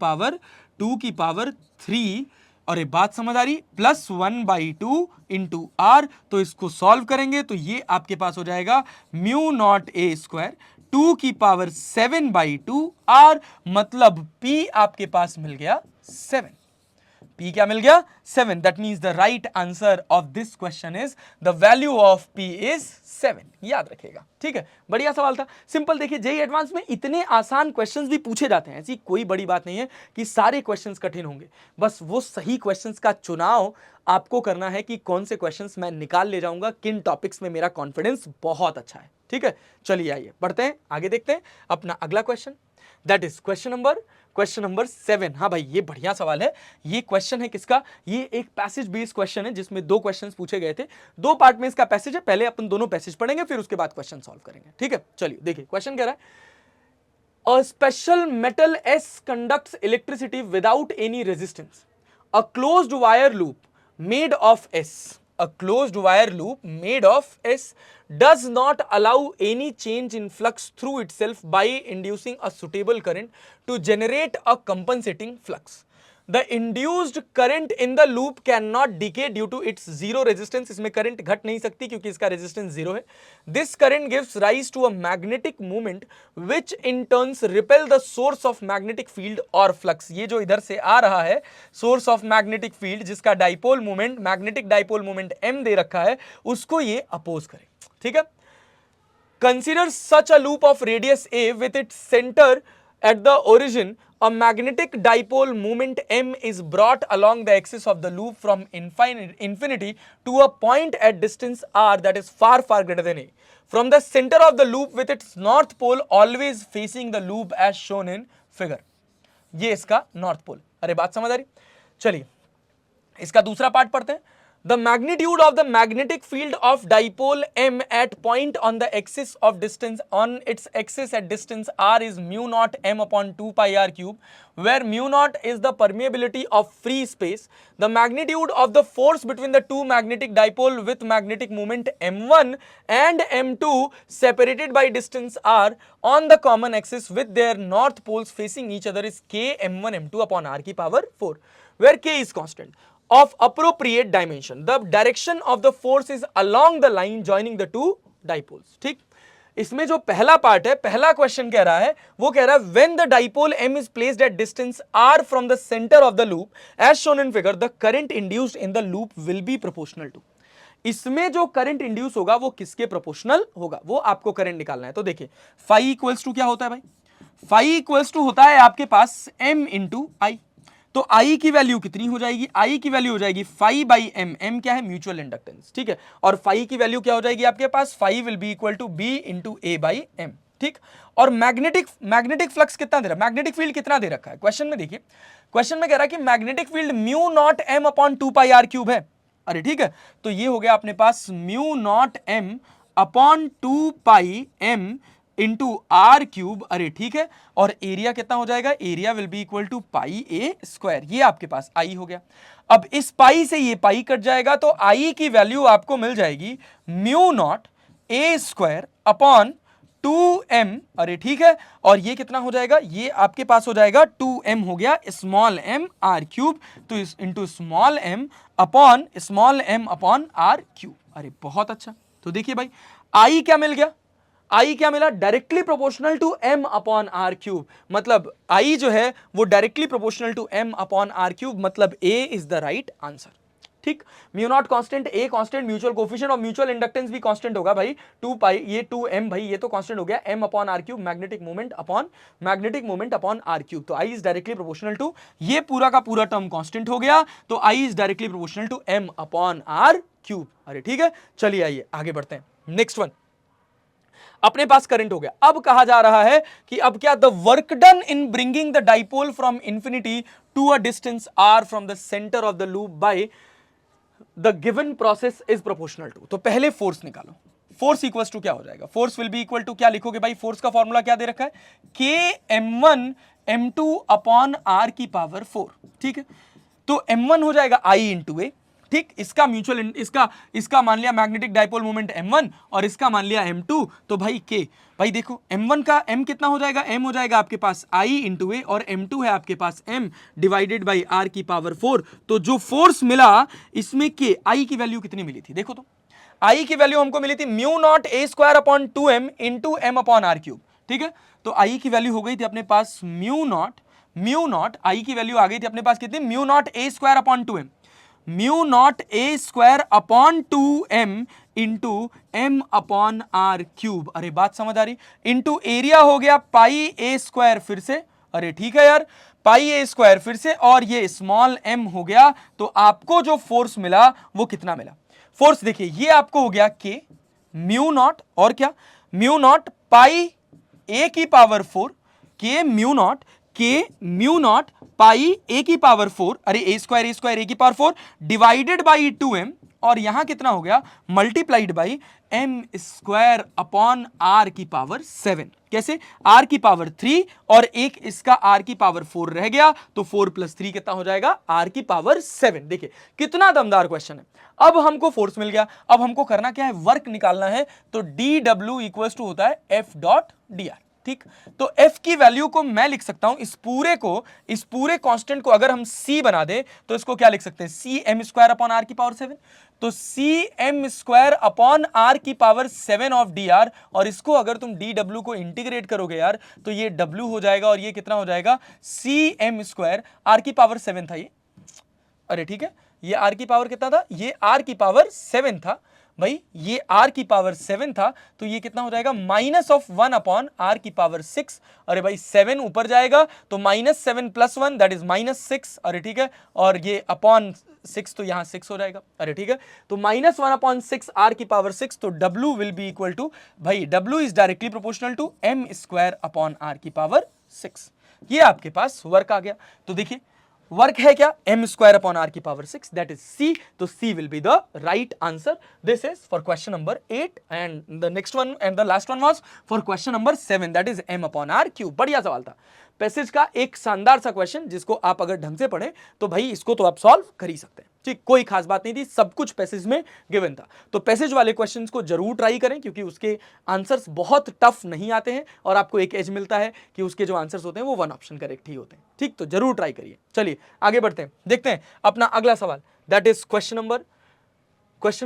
पावर 3। और ये बात समझ आ रही? Plus 1/2 into R. तो इसको सॉल्व करेंगे तो ये आपके पास हो जाएगा म्यू नॉट ए स्क्वायर 2 की पावर 7/2 आर, मतलब P आपके पास मिल गया 7। P क्या मिल गया? 7। That means the right answer of this question is the value of P is 7। याद रखिएगा, ठीक है, बढ़िया सवाल था, सिंपल। देखिए जेईई एडवांस में इतने आसान क्वेश्चंस भी पूछे जाते हैं, ऐसी कोई बड़ी बात नहीं है कि सारे क्वेश्चंस कठिन होंगे, बस वो सही क्वेश्चंस का चुनाव आपको करना है कि कौन से क्वेश्चंस मैं निकाल ले जाऊंगा, किन टॉपिक्स में मेरा कॉन्फिडेंस बहुत अच्छा है। ठीक है, चलिए आइए बढ़ते हैं आगे, देखते हैं अपना अगला question, that is question number 7। हाँ भाई, ये बढ़िया सवाल है। ये क्वेश्चन है किसका, ये एक पैसेज बेस्ड क्वेश्चन है जिसमें 2 क्वेश्चंस पूछे गए थे, 2 पार्ट में इसका पैसेज है। पहले अपन दोनों पैसेज पढ़ेंगे, फिर उसके बाद क्वेश्चन सॉल्व करेंगे, ठीक है। चलिए देखिए, क्वेश्चन कह रहा है, a special metal S conducts electricity without any resistance, a closed wire loop made of S, a closed wire loop made of S does not allow any change in flux through itself by inducing a suitable current to generate a compensating flux. The induced current in the loop cannot decay due to its zero resistance. इसमें current घट नहीं सकती क्योंकि इसका resistance zero है. This current gives rise to a magnetic moment which in turn repel the source of magnetic field or flux. ये जो इधर से आ रहा है source of magnetic field, जिसका dipole moment, magnetic dipole moment m दे रखा है, उसको ये अपोज करे. ठीक है. Consider such a loop of radius a with its center at the origin. A magnetic dipole moment m is brought along the axis of the loop from infinity to a point at distance r that is far greater than a. From the center of the loop with its north pole always facing the loop as shown in figure. ये इसका north pole. अरे बात समझ आ रही? चलिए इसका दूसरा पार्ट पढ़ते हैं. The magnitude of the magnetic field of dipole m at point on the axis of distance on its axis at distance r is mu naught m upon 2 pi r cube, where mu naught is the permeability of free space. The magnitude of the force between the two magnetic dipole with magnetic moment m1 and m2 separated by distance r on the common axis with their north poles facing each other is k m1 m2 upon r की power 4, where k is constant of appropriate dimension. The direction of the force is along the line joining the two dipoles. ठीक. इसमें जो पहला part है, पहला question कह रहा है, वो कह रहा है when the dipole m is placed at distance r from the center of the loop as shown in figure, the current induced in the loop will be proportional to. इसमें जो करंट इंड्यूस होगा वो किसके proportional होगा, वो आपको current निकालना है. तो देखिए फाई इक्वल्स टू क्या होता है भाई, फाई इक्वल्स टू होता है आपके पास m इंटू आई. तो I की वैल्यू कितनी हो जाएगी, I की वैल्यू हो जाएगी फाई बाई एम. एम क्या है, म्यूचुअल इंडक्टेंस. ठीक है. और फाई की वैल्यू क्या हो जाएगी आपके पास, phi will be equal to B into A by M. ठीक. और मैग्नेटिक फ्लक्स कितना दे रहा है, मैग्नेटिक फील्ड कितना दे रखा है क्वेश्चन में. देखिए क्वेश्चन में कह रहा है कि magnetic field mu naught M upon 2 pi R cube है. अरे ठीक है, तो ये हो गया अपने पास mu naught M upon 2 pi M into R cube. अरे ठीक है. और एरिया कितना हो जाएगा, area will be equal to pi A square. ये आपके पास आई हो गया. अब इस पाई से ये पाई कट जाएगा तो आई की वैल्यू आपको मिल जाएगी mu nought A square upon 2m. अरे ठीक है. और ये कितना हो जाएगा, ये आपके पास हो जाएगा 2m हो गया स्मॉल m आर क्यूब. तो इस into small m upon R cube. अरे बहुत अच्छा. तो देखिए भाई आई क्या मिल गया, आई क्या मिला, directly proportional to m upon R cube. मतलब आई जो है वो directly proportional to m upon R cube. मतलब a is the right answer. ठीक. Mu naught constant, a constant, mutual coefficient और म्यूचुअल इंडक्टेंस भी कांस्टेंट होगा भाई. 2 पाई, ये 2m भाई, ये तो कांस्टेंट हो गया. m upon R cube, magnetic moment upon R cube. तो i is directly proportional to, ये पूरा का पूरा टर्म कांस्टेंट हो गया. तो i is directly proportional to m upon R cube. अरे ठीक है. चलिए आइए आगे बढ़ते हैं. नेक्स्ट वन, अपने पास करंट हो गया. अब कहा जा रहा है कि अब क्या, the work done in bringing the dipole from infinity to a distance r from the centre of the loop by the given process is proportional to. तो पहले फोर्स निकालो. फोर्स इक्वल्स टू क्या हो जाएगा, force will be equal to क्या लिखोगे भाई, force का फॉर्मूला क्या दे रखा है, k m1 m2 upon r की पावर 4. ठीक है. तो m1 हो जाएगा i इंटू ए. ठीक. इसका म्यूचुअल, इसका मान लिया मैग्नेटिक डाइपोल मोमेंट m1 और इसका मान लिया m2. तो भाई k, भाई देखो m1 का m कितना हो जाएगा, m हो जाएगा आपके पास i इंटू ए और m2 है आपके पास m डिवाइडेड बाई r की पावर 4. तो जो फोर्स मिला इसमें k, i की वैल्यू कितनी मिली थी, देखो तो i की वैल्यू हमको मिली थी mu nought A square upon 2m into m upon R cube. ठीक है. तो i की वैल्यू हो गई थी अपने पास म्यू नॉट i की वैल्यू आ गई थी अपने पास कितनी, mu nought A square upon 2m, mu nought A square upon 2m into m upon R cube. अरे बात समझ आ रही. इंटू एरिया हो गया पाई ए स्क्वायर फिर से. अरे ठीक है यार, पाई ए स्क्वायर फिर से और ये स्मॉल m हो गया. तो आपको जो फोर्स मिला वो कितना मिला, फोर्स देखिए ये आपको हो गया k म्यू नॉट और क्या, म्यू नॉट पाई ए की पावर 4 के म्यू नॉट पाई ए की पावर 4, अरे ए स्क्वायर ए की पावर 4 डिवाइडेड बाई 2m, और यहां कितना हो गया multiplied by M square upon R की पावर 7। कैसे? आर की पावर 3 और एक इसका आर की पावर 4 रह गया, तो 4 + 3 कितना हो जाएगा आर की पावर 7। देखिए कितना दमदार क्वेश्चन है। अब हमको फोर्स मिल गया, अब हमको करना क्या है, वर्क निकालना है। तो डी डब्ल्यू इक्वल टू होता है एफ डॉट डी आर। ठीक, तो f की वैल्यू को मैं लिख सकता हूं, इस पूरे कांस्टेंट को अगर हम c बना दे तो इसको क्या लिख सकते हैं, C M square upon R की पावर 7। तो C M square upon R की पावर 7 ऑफ डी आर, और इसको अगर तुम डी डब्ल्यू को इंटीग्रेट करोगे यार तो ये w हो जाएगा, और ये कितना हो जाएगा सी एम स्क्वायर, आर की पावर 7 था ये, अरे ठीक है, ये आर की पावर कितना था, ये आर की पावर 7 था भाई, ये r की पावर 7 था, तो ये कितना हो जाएगा -1 अपॉन r की पावर 6। अरे भाई 7 ऊपर जाएगा तो -7 + 1 दैट इज -6, अरे ठीक है, और ये अपॉन 6 तो यहां 6 हो जाएगा, अरे ठीक है, तो -1 अपॉन 6 r की पावर 6, तो w will be equal to, भाई w is directly proportional to m square upon r की पावर 6। ये आपके पास वर्क आ गया। तो देखिए वर्क है क्या, m स्क्वायर अपॉन r की पावर 6, दैट इज c, तो c will be the right answer. This is for question number 8 and the next one and the last one was for question number 7, that is m upon r cube. बढ़िया सवाल था, passage का एक शानदार सा question, जिसको आप अगर ढंग से पढ़े तो भाई इसको तो आप सॉल्व कर ही सकते हैं। ठीक, कोई खास बात नहीं थी, सब कुछ पैसेज में गिवन था। तो पैसेज वाले क्वेश्चंस को जरूर ट्राई करें, क्योंकि उसके आंसर्स बहुत टफ नहीं आते हैं, और आपको एक एज मिलता है कि उसके जो आंसर्स होते हैं वो 1 ऑप्शन करेक्ट ही होते हैं। ठीक, तो जरूर ट्राई करिए। चलिए आगे बढ़ते हैं, देखते हैं अपना अगला सवाल, that is question number 9। Question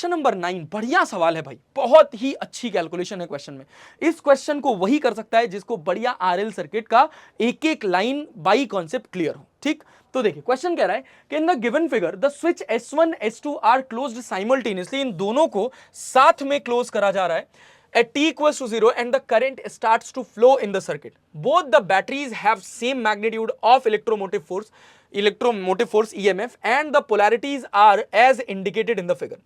number 9 बढ़िया सवाल है भाई, बहुत ही अच्छी कैलकुलेशन है क्वेश्चन में। इस क्वेश्चन को वही कर सकता है जिसको बढ़िया आरएल सर्किट का एक एक लाइन बाई कॉन्सेप्ट क्लियर हो। ठीक, तो देखिए क्वेश्चन कह रहा है कि in the given figure the switch S1 S2 are closed simultaneously, इन दोनों को साथ में क्लोज करा जा रहा है at t equals to 0 and the current starts to flow in the circuit. Both the batteries have same magnitude of electromotive force EMF, and the polarities are as indicated in the figure.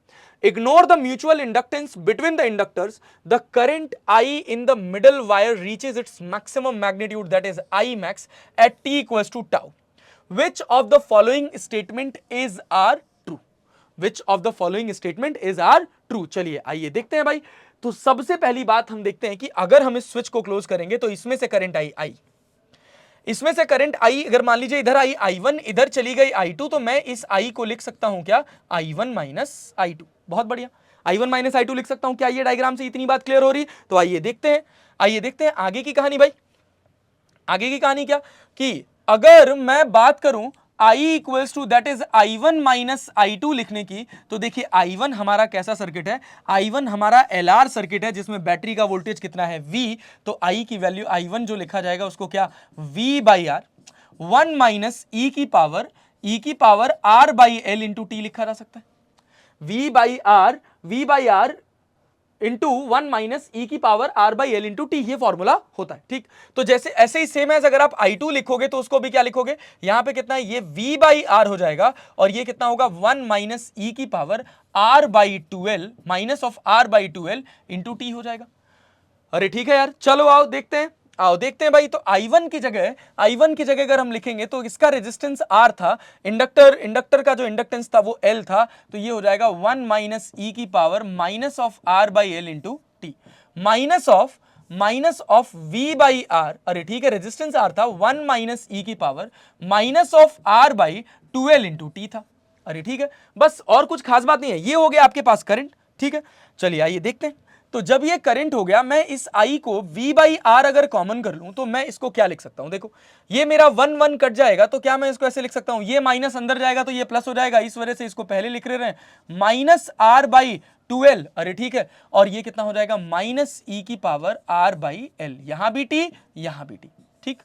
Ignore the mutual inductance between the inductors. The current I in the middle wire reaches its maximum magnitude, that is I max, at t equals to tau. Which of the following statement is are true? Which of the following statement is are true? चलिए आइए देखते हैं भाई। तो सबसे पहली बात हम देखते हैं कि अगर हम इस स्विच को क्लोज करेंगे तो इसमें से करंट आई, इसमें से करंट आई, अगर मान लीजिए इधर आई I1, इधर चली गई I2, तो मैं इस I को लिख सकता हूं क्या, I1 - I2। बहुत बढ़िया, I1 - I2 लिख सकता हूं क्या, ये डायग्राम से इतनी बात क्लियर हो रही। तो आइए देखते हैं आगे की कहानी भाई। आगे की कहानी क्या कि अगर मैं बात करूं I equals to that is I1 - I2 लिखने की, तो देखिए I1 हमारा कैसा सर्किट है, I1 हमारा LR सर्किट है जिसमें बैटरी का वोल्टेज कितना है V, तो I की वैल्यू I1 जो लिखा जाएगा उसको क्या V/R 1 - e की पावर R/L इंटू टी लिखा जा सकता है। V/R इंटू 1 - e की पावर R/L इंटू टी, ये फॉर्मूला होता है। ठीक, तो जैसे ऐसे ही सेम एज अगर आप I2 लिखोगे तो उसको भी क्या लिखोगे, यहां पे कितना है, ये V/R हो जाएगा, और ये कितना होगा 1 - e की power R/12 minus of R/12 into T हो जाएगा। अरे ठीक है यार, चलो आओ देखते हैं भाई। तो I1 की जगह अगर हम लिखेंगे तो इसका रेजिस्टेंस R था, इंडक्टर का जो इंडक्टेंस था वो L था, तो ये हो जाएगा 1 - e की power minus of R/L into T, minus of V/R। अरे ठीक है, रेजिस्टेंस R था, 1 - e की power minus of R/12 into T था। अरे ठीक है, बस और कुछ खास बात नहीं है, ये हो गया आपके पास करंट। ठीक है, चलिए आइए देखते हैं। तो जब ये करंट हो गया, मैं इस I को V/R अगर कॉमन कर लूं तो मैं इसको क्या लिख सकता हूं, देखो ये मेरा 1 कट जाएगा, तो क्या मैं इसको ऐसे लिख सकता हूं, ये माइनस अंदर जाएगा तो ये प्लस हो जाएगा, इस वजह से इसको पहले लिख रहे हैं -R/12। अरे ठीक है, और ये कितना हो जाएगा -e की पावर R/L, यहां भी टी यहां भी टी। ठीक,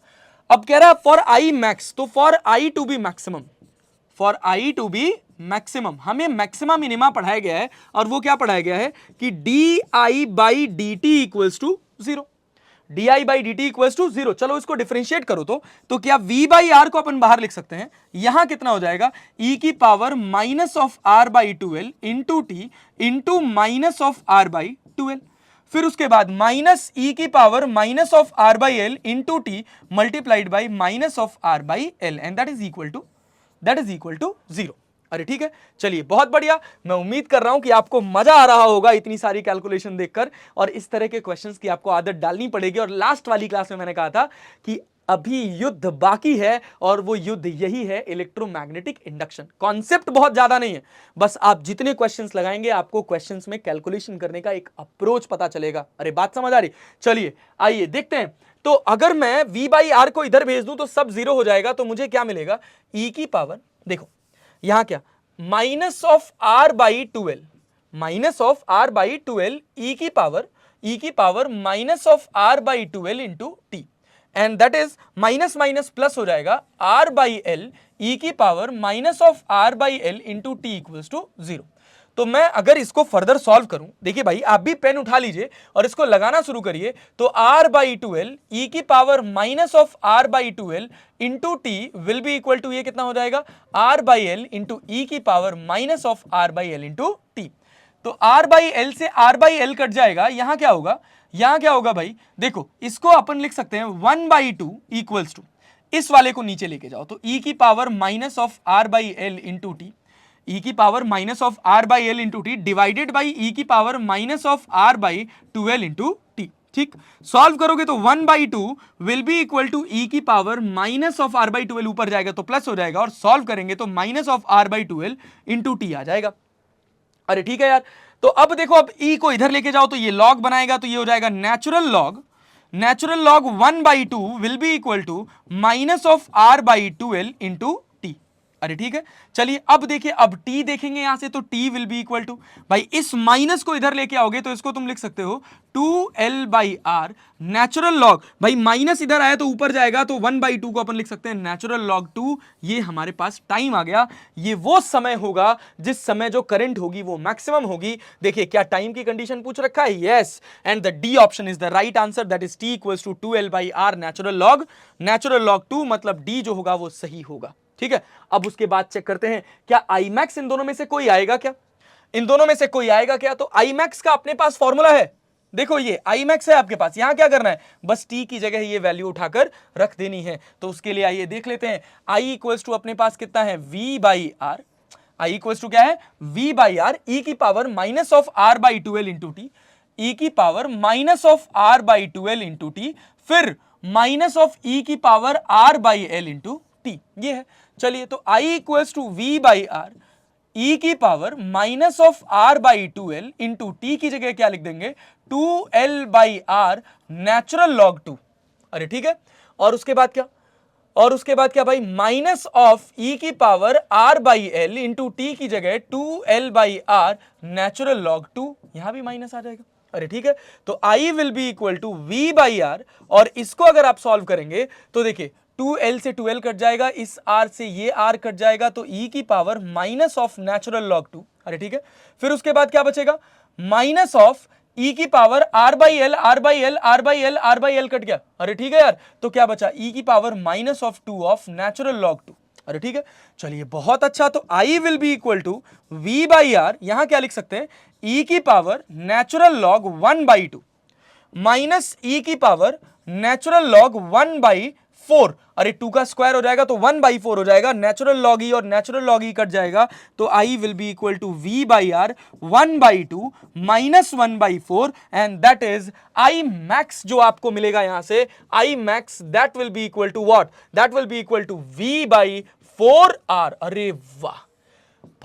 अब कह रहा है फॉर I मैक्स, तो for I to be maximum हमें मैक्सिमम मिनिमा पढ़ाया गया है, और वो क्या पढ़ाया गया है कि di/dt equals to 0, di/dt equals to 0। चलो इसको डिफरेंशिएट करो तो क्या V/R को अपन बाहर लिख सकते हैं, यहां कितना हो जाएगा e की power minus of R/12 into t into minus of R/12। फिर उसके बाद माइनस ई की power minus of R by L into t multiplied by minus of R by L and that is equal to 0। अरे ठीक है, चलिए बहुत बढ़िया। मैं उम्मीद कर रहा हूं कि आपको मजा आ रहा होगा इतनी सारी कैलकुलेशन देखकर, और इस तरह के क्वेश्चंस की आपको आदत डालनी पड़ेगी। और लास्ट वाली क्लास में मैंने कहा था कि अभी युद्ध बाकी है, और वो युद्ध यही है, इलेक्ट्रोमैग्नेटिक इंडक्शन। कॉन्सेप्ट बहुत ज्यादा नहीं है, बस आप जितने क्वेश्चंस लगाएंगे आपको क्वेश्चंस में कैलकुलेशन करने का एक अप्रोच पता चलेगा। अरे बात समझ आ रही? चलिए आइए देखते हैं। तो अगर मैं v बाई आर को इधर भेज दूं तो सब जीरो हो जाएगा, तो मुझे क्या मिलेगा? e की पावर, देखो यहां क्या, minus of R by 12, minus of R by 12 e की power minus of R by 12 into t, and that is minus minus plus हो जाएगा, आर बाई एल ई की power minus of R by L into t equals to 0। तो मैं अगर इसको further solve करूं, देखिए भाई आप भी पेन उठा लीजिए और इसको लगाना शुरू करिए, तो r बाई 12 ई की power minus of r by 12 into t will be equal to, ये कितना हो जाएगा? r by L into e की power minus of r by L into t. तो r बाई एल से r बाई एल कट जाएगा, यहां क्या होगा? यहां क्या होगा भाई? देखो इसको अपन लिख सकते हैं 1 बाई 2 इक्वल्स टू, इस वाले को नीचे लेके जाओ, तो e की power minus of r by L into t, e की power minus of r by L into t divided by e की power minus of r by 12 into t. ठीक, सॉल्व करोगे तो 1 by 2 will be equal to e की power minus of r by 12, ऊपर जाएगा तो plus हो जाएगा, और सॉल्व करेंगे तो minus of r by 12 into T आ जाएगा। अरे ठीक है यार, तो अब देखो, अब e को इधर लेके जाओ तो ये लॉग बनाएगा, तो ये हो जाएगा natural log 1 by 2 will be equal to minus of r by 12 into. अरे ठीक है, चलिए अब देखिए, अब t देखेंगे यहां से, तो t will be equal to, भाई इस माइनस को इधर लेके आओगे तो इसको तुम लिख सकते हो 2l by R natural log, भाई माइनस इधर आया तो ऊपर जाएगा, तो 1 बाई 2 को अपन लिख सकते हैं नेचुरल लॉग 2। ये हमारे पास टाइम आ गया, ये वो समय होगा जिस समय जो करंट होगी वो मैक्सिमम होगी। देखिए क्या टाइम की कंडीशन पूछ रखा है? Yes, and the D option is the right answer, that is t equals to 2l by R natural log 2, मतलब d जो होगा वो सही होगा। ठीक है, अब उसके बाद चेक करते हैं क्या आई मैक्स इन दोनों में से कोई आएगा क्या? इन दोनों में से कोई आएगा क्या? तो आई मैक्स का अपने पास फॉर्मूला है, देखो ये आई मैक्स है आपके पास, यहां क्या करना है? बस टी की जगह ये वैल्यू उठाकर रख देनी है। तो उसके लिए आइए देख लेते हैं, आई इक्वल्स टू अपने पास कितना है? v by R, I equals to क्या है? v बाई आर ई की power minus of r by 12 into T, e की power minus of r by 12 into T, फिर माइनस ऑफ ई की power r by L into T, ये है। चलिए तो I equals to v by R e की power minus of r by 2l into T की जगह क्या लिख देंगे? 2l by R natural log 2। अरे ठीक है, और उसके बाद क्या? और उसके बाद क्या भाई? माइनस ऑफ ई की power r by L into T की जगह 2l by R natural log 2, यहां भी माइनस आ जाएगा। अरे ठीक है, तो I will be equal to v by R, और इसको अगर आप सॉल्व करेंगे तो देखिए 2l से 2l कट जाएगा, इस r से ये r कट जाएगा, तो e की power minus of natural log 2। अरे ठीक है, फिर उसके बाद क्या बचेगा? माइनस ऑफ e की power r by L, r by L, r by L, r by L cut गया। अरे ठीक है यार, तो क्या बचा? e की power minus of 2 of natural log 2। अरे ठीक है, चलिए बहुत अच्छा, तो I will be equal to v by R, यहां क्या लिख सकते हैं? e की power natural log 1 by 2 minus e की पावर नेचुरल लॉग 1 बाई 4। अरे 2 का स्क्वायर हो जाएगा तो 1 बाई 4 हो जाएगा, नेचुरल लॉग ई और नेचुरल लॉग ई कट जाएगा, तो I will be equal to v by R 1 by 2 minus 1 by 4, and that is I max जो आपको मिलेगा यहां से, I max that will be equal to what? That will be equal to v by 4r। अरे वाह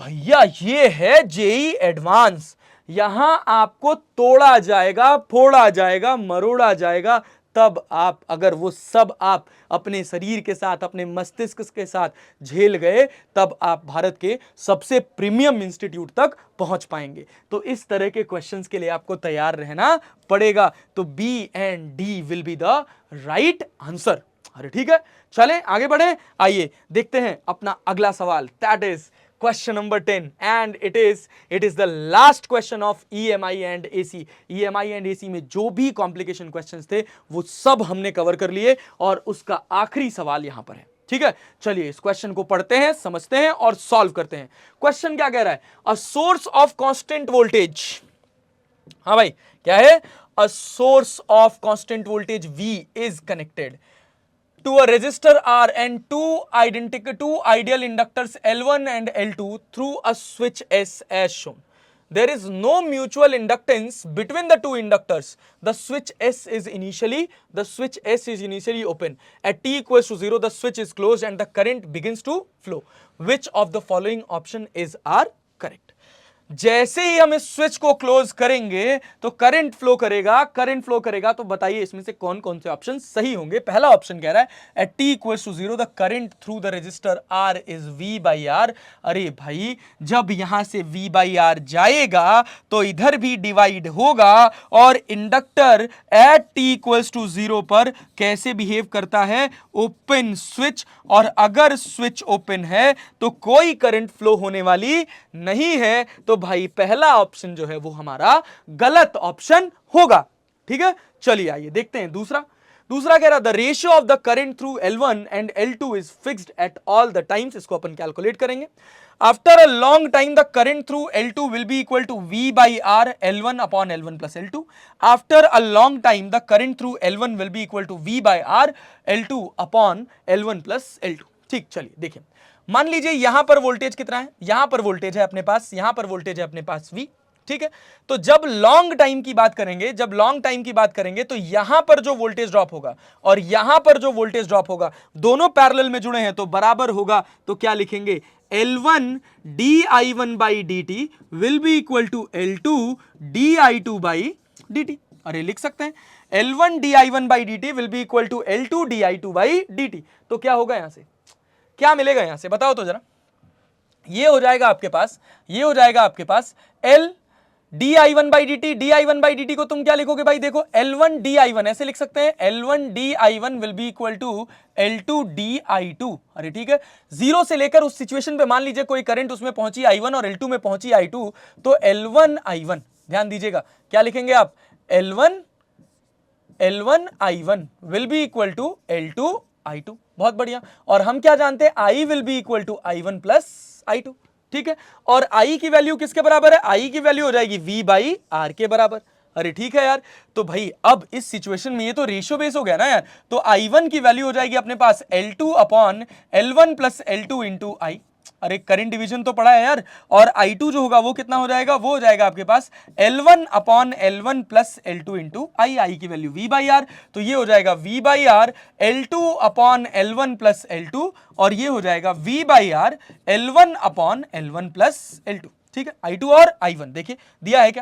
भैया, ये है जेई एडवांस, यहां आपको तोड़ा जाएगा, फोड़ा जाएगा, मरोड़ा जाएगा, तब आप, अगर वो सब आप अपने शरीर के साथ, अपने मस्तिष्क के साथ झेल गए, तब आप भारत के सबसे प्रीमियम इंस्टीट्यूट तक पहुंच पाएंगे। तो इस तरह के क्वेश्चंस के लिए आपको तैयार रहना पड़ेगा। तो B and D will be the right answer. अरे ठीक है, चलें आगे बढ़े, आइए देखते हैं अपना अगला सवाल, that is question number 10 and it is the last question of EMI and AC। EMI and AC में जो भी complication questions थे वो सब हमने कवर कर लिए, और उसका आखिरी सवाल यहां पर है। ठीक है, चलिए इस क्वेश्चन को पढ़ते हैं, समझते हैं और सॉल्व करते हैं। क्वेश्चन क्या कह रहा है? A source of constant voltage, हाँ भाई क्या है? a source of constant voltage V is connected to a resistor R and two ideal inductors L1 and L2 through a switch S as shown. There is no mutual inductance between the two inductors. The switch S is initially open. At t equals to 0, the switch is closed and the current begins to flow. Which of the following option is correct? जैसे ही हम इस switch को close करेंगे तो current flow करेगा तो बताइए इसमें से कौन कौन से ऑप्शन सही होंगे। पहला ऑप्शन कह रहा है at t equals to 0 the current through the resistor R is V by R. अरे भाई जब यहां से वी बाई आर जाएगा तो इधर भी डिवाइड होगा और inductor at t equals to 0 पर कैसे बिहेव करता है, ओपन स्विच, और अगर स्विच ओपन है तो कोई करंट फ्लो होने वाली नहीं है। तो भाई पहला ऑप्शन जो है वो हमारा गलत ऑप्शन होगा। ठीक है, चलिए आइए देखते हैं दूसरा कह रहा the ratio of the current through L1 and L2 is fixed at all the times. इसको अपन कैलकुलेट करेंगे। After a long time the current through L2 will be equal to V by R L1 upon L1 plus L2। After a long time the current through L1 will be equal to V by R L2 upon L1 plus L2। ठीक, चलिए देखिए, मान लीजिए यहां पर voltage कितना है, यहां पर वोल्टेज है अपने पास, यहां पर वोल्टेज है अपने पास V। ठीक है, तो जब लॉन्ग टाइम की बात करेंगे तो यहां पर जो वोल्टेज ड्रॉप होगा और यहां पर जो वोल्टेज ड्रॉप होगा दोनों पैरेलल में जुड़े हैं तो बराबर होगा। तो क्या लिखेंगे, L1 di1 by dt will be equal to L2 di2 by dt। अरे लिख सकते हैं L1 di1 by dt will be equal to L2 di2 by dt। तो क्या होगा, यहां से क्या मिलेगा, यहां से बताओ तो जरा। ये हो जाएगा आपके पास L di1 बाई dt को तुम क्या लिखोगे भाई, देखो L1 di1 ऐसे लिख सकते हैं, L1 di1 will be equal to L2 di2। अरे ठीक है, जीरो से लेकर उस सिचुएशन पे मान लीजिए कोई करंट उसमें पहुंची I1 और L2 में पहुंची I2, तो L1 I1, ध्यान दीजिएगा क्या लिखेंगे आप, L1 I1 will be equal to L2 I2। बहुत बढ़िया, और हम क्या जानते हैं, I will be equal to I1 plus I2। ठीक है, और I की वैल्यू किसके बराबर है, I की वैल्यू हो जाएगी V बाई R के बराबर। अरे ठीक है यार, तो भाई अब इस सिचुएशन में ये तो रेशियो बेस हो गया ना यार, तो I1 की वैल्यू हो जाएगी अपने पास L2 upon L1 plus L2 into I। अरे करंट डिवीजन तो पड़ा है यार, और I2 जो होगा वो कितना हो जाएगा, वो हो जाएगा आपके पास L1 upon L1 plus L2 into I की वैल्यू V बाई R। तो ये हो जाएगा V by R L2 upon L1 plus L2, और ये हो जाएगा V by R L1 upon L1 plus L2। ठीक है, I2 और I1 देखिए दिया है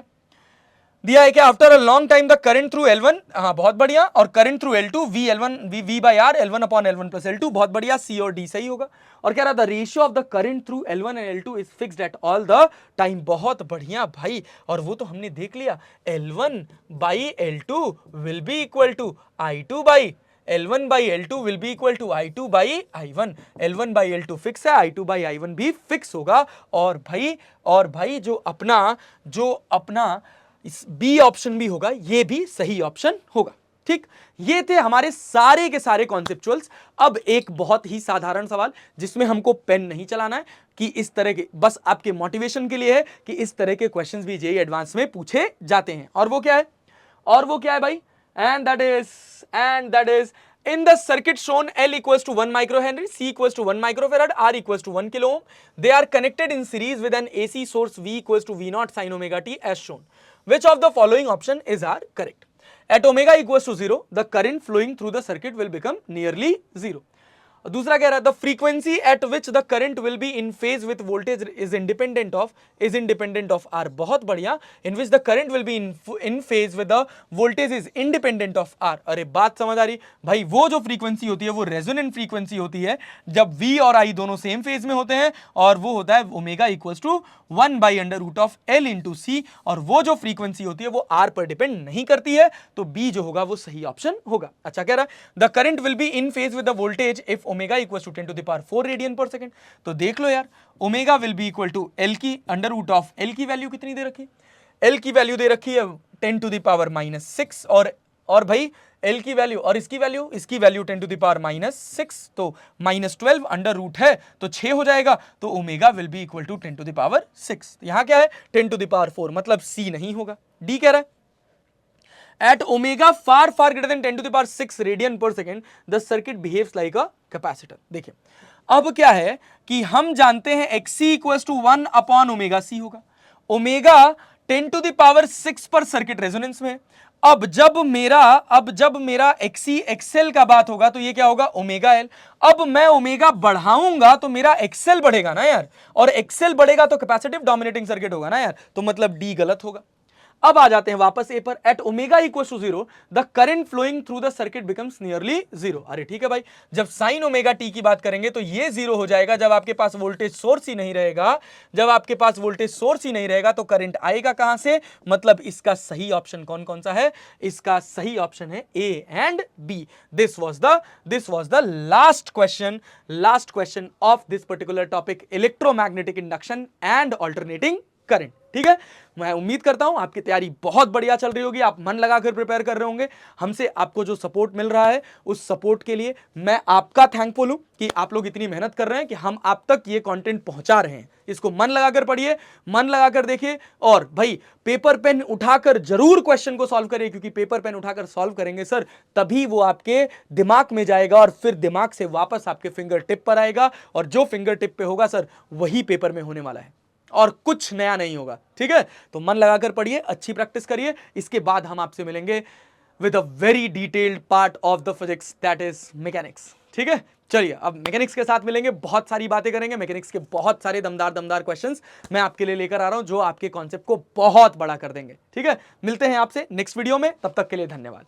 क्या, after a long time the current through L1, हाँ बहुत बढ़िया, और current through L2 V by R L1 upon L1 plus L2, बहुत बढ़िया, C और D सही होगा। और कह रहा the ratio of the current through L1 and L2 is fixed at all the time. बहुत बढ़िया भाई, और वो तो हमने देख लिया, L1 by L2 will be equal to I2 by L1 by L2 will be equal to I2 by I1। L1 by L2 fix है, I2 बाई I1 भी फिक्स होगा। और भाई जो अपना इस बी ऑप्शन भी होगा, ये भी सही ऑप्शन होगा। ठीक, ये थे हमारे सारे के सारे कॉन्सेप्चुअल्स। अब एक बहुत ही साधारण सवाल जिसमें हमको पेन नहीं चलाना है, कि इस तरह के, बस आपके मोटिवेशन के लिए है कि इस तरह के क्वेश्चंस भी जेईई एडवांस में पूछे जाते हैं। और वो क्या है भाई, and that is in the circuit shown L equals to 1 microhenry, C equals to 1 microfarad, R equals to 1 kilo ohm. They are connected in series with an AC source V equals to V naught sin omega t as shown. Which of the following option is correct? At omega equals to 0, the current flowing through the circuit will become nearly 0. दूसरा कह रहा है the frequency at which the current will be in phase with voltage is independent of R. बहुत बढ़िया, in which the current will be in phase with the voltage is independent of R. अरे बात समझ आ रही भाई, वो जो फ्रीक्वेंसी होती है वो रेजोनेंट फ्रीक्वेंसी होती है जब V और I दोनों सेम फेज में होते हैं, और वो होता है omega equals to 1 by under root of L into C। और वो जो फ्रीक्वेंसी होती है वो R पर डिपेंड नहीं करती है, तो B जो होगा वो सही ऑप्शन होगा। अच्छा कह रहा है the current will be in phase with the voltage if omega equals to 10 to the power 4 radian per second. तो देख लो यार, omega will be equal to L की अंडर रूट ऑफ L की वैल्यू कितनी दे रखी है, L की वैल्यू दे रखी है 10 टू द पावर -6, और भाई L की वैल्यू और इसकी वैल्यू 10 टू द पावर -6, तो -12 अंडर रूट है तो 6 हो जाएगा, तो omega will be equal to 10 to the power 6। यहां क्या है 10 टू द पावर 4, मतलब C नहीं होगा, D कह रहा है। at omega far greater than 10 to the power 6 radian per second the circuit behaves like a capacitor. देखिए अब क्या है कि हम जानते हैं XC equal to 1 upon omega C होगा। ओमेगा 10 टू द पावर 6 पर सर्किट रेजोनेंस में। अब जब मेरा एक्सी एक्सएल का बात होगा तो ये क्या होगा ओमेगा एल। अब मैं ओमेगा बढ़ाऊंगा तो मेरा एक्सएल बढ़ेगा ना यार, और एक्सएल बढ़ेगा तो कैपेसिटिव डोमिनेटिंग सर्किट होगा ना यार, तो मतलब डी गलत होगा। अब आ जाते हैं वापस ए पर। At omega equal to 0 the current flowing through the circuit becomes nearly 0। अरे ठीक है भाई, जब साइन ओमेगा टी की बात करेंगे तो ये 0 हो जाएगा जब आपके पास वोल्टेज सोर्स ही नहीं रहेगा। जब आपके पास वोल्टेज सोर्स ही नहीं रहेगा तो करंट आएगा कहां से? मतलब इसका सही ऑप्शन कौन कौन सा है? इसका सही ऑप्शन है A and B. This was the last question of this particular topic, electromagnetic induction and alternating current. ठीक है, मैं उम्मीद करता हूं आपकी तैयारी बहुत बढ़िया चल रही होगी, आप मन लगाकर प्रिपेयर कर रहे होंगे। हमसे आपको जो सपोर्ट मिल रहा है उस सपोर्ट के लिए मैं आपका थैंकफुल हूं कि आप लोग इतनी मेहनत कर रहे हैं कि हम आप तक ये कंटेंट पहुंचा रहे हैं। इसको मन लगाकर पढ़िए, मन लगाकर देखिए, और भाई पेपर पेन उठाकर जरूर क्वेश्चन को सॉल्व करिए, क्योंकि पेपर पेन उठाकर सॉल्व करेंगे सर तभी वो आपके दिमाग में जाएगा और फिर दिमाग से वापस आपके फिंगर टिप पर आएगा, और जो फिंगर टिप पे होगा सर वही पेपर में होने वाला है और कुछ नया नहीं होगा। ठीक है, तो मन लगाकर पढ़िए, अच्छी प्रैक्टिस करिए। इसके बाद हम आपसे मिलेंगे with a very detailed part of the physics, that is mechanics. ठीक है, चलिए अब मैकेनिक्स के साथ मिलेंगे, बहुत सारी बातें करेंगे, मैकेनिक्स के बहुत सारे दमदार क्वेश्चंस मैं आपके लिए लेकर आ रहा हूं जो आपके कॉन्सेप्ट को बहुत बड़ा कर देंगे। ठीक है, मिलते हैं आपसे नेक्स्ट वीडियो में, तब तक के लिए धन्यवाद।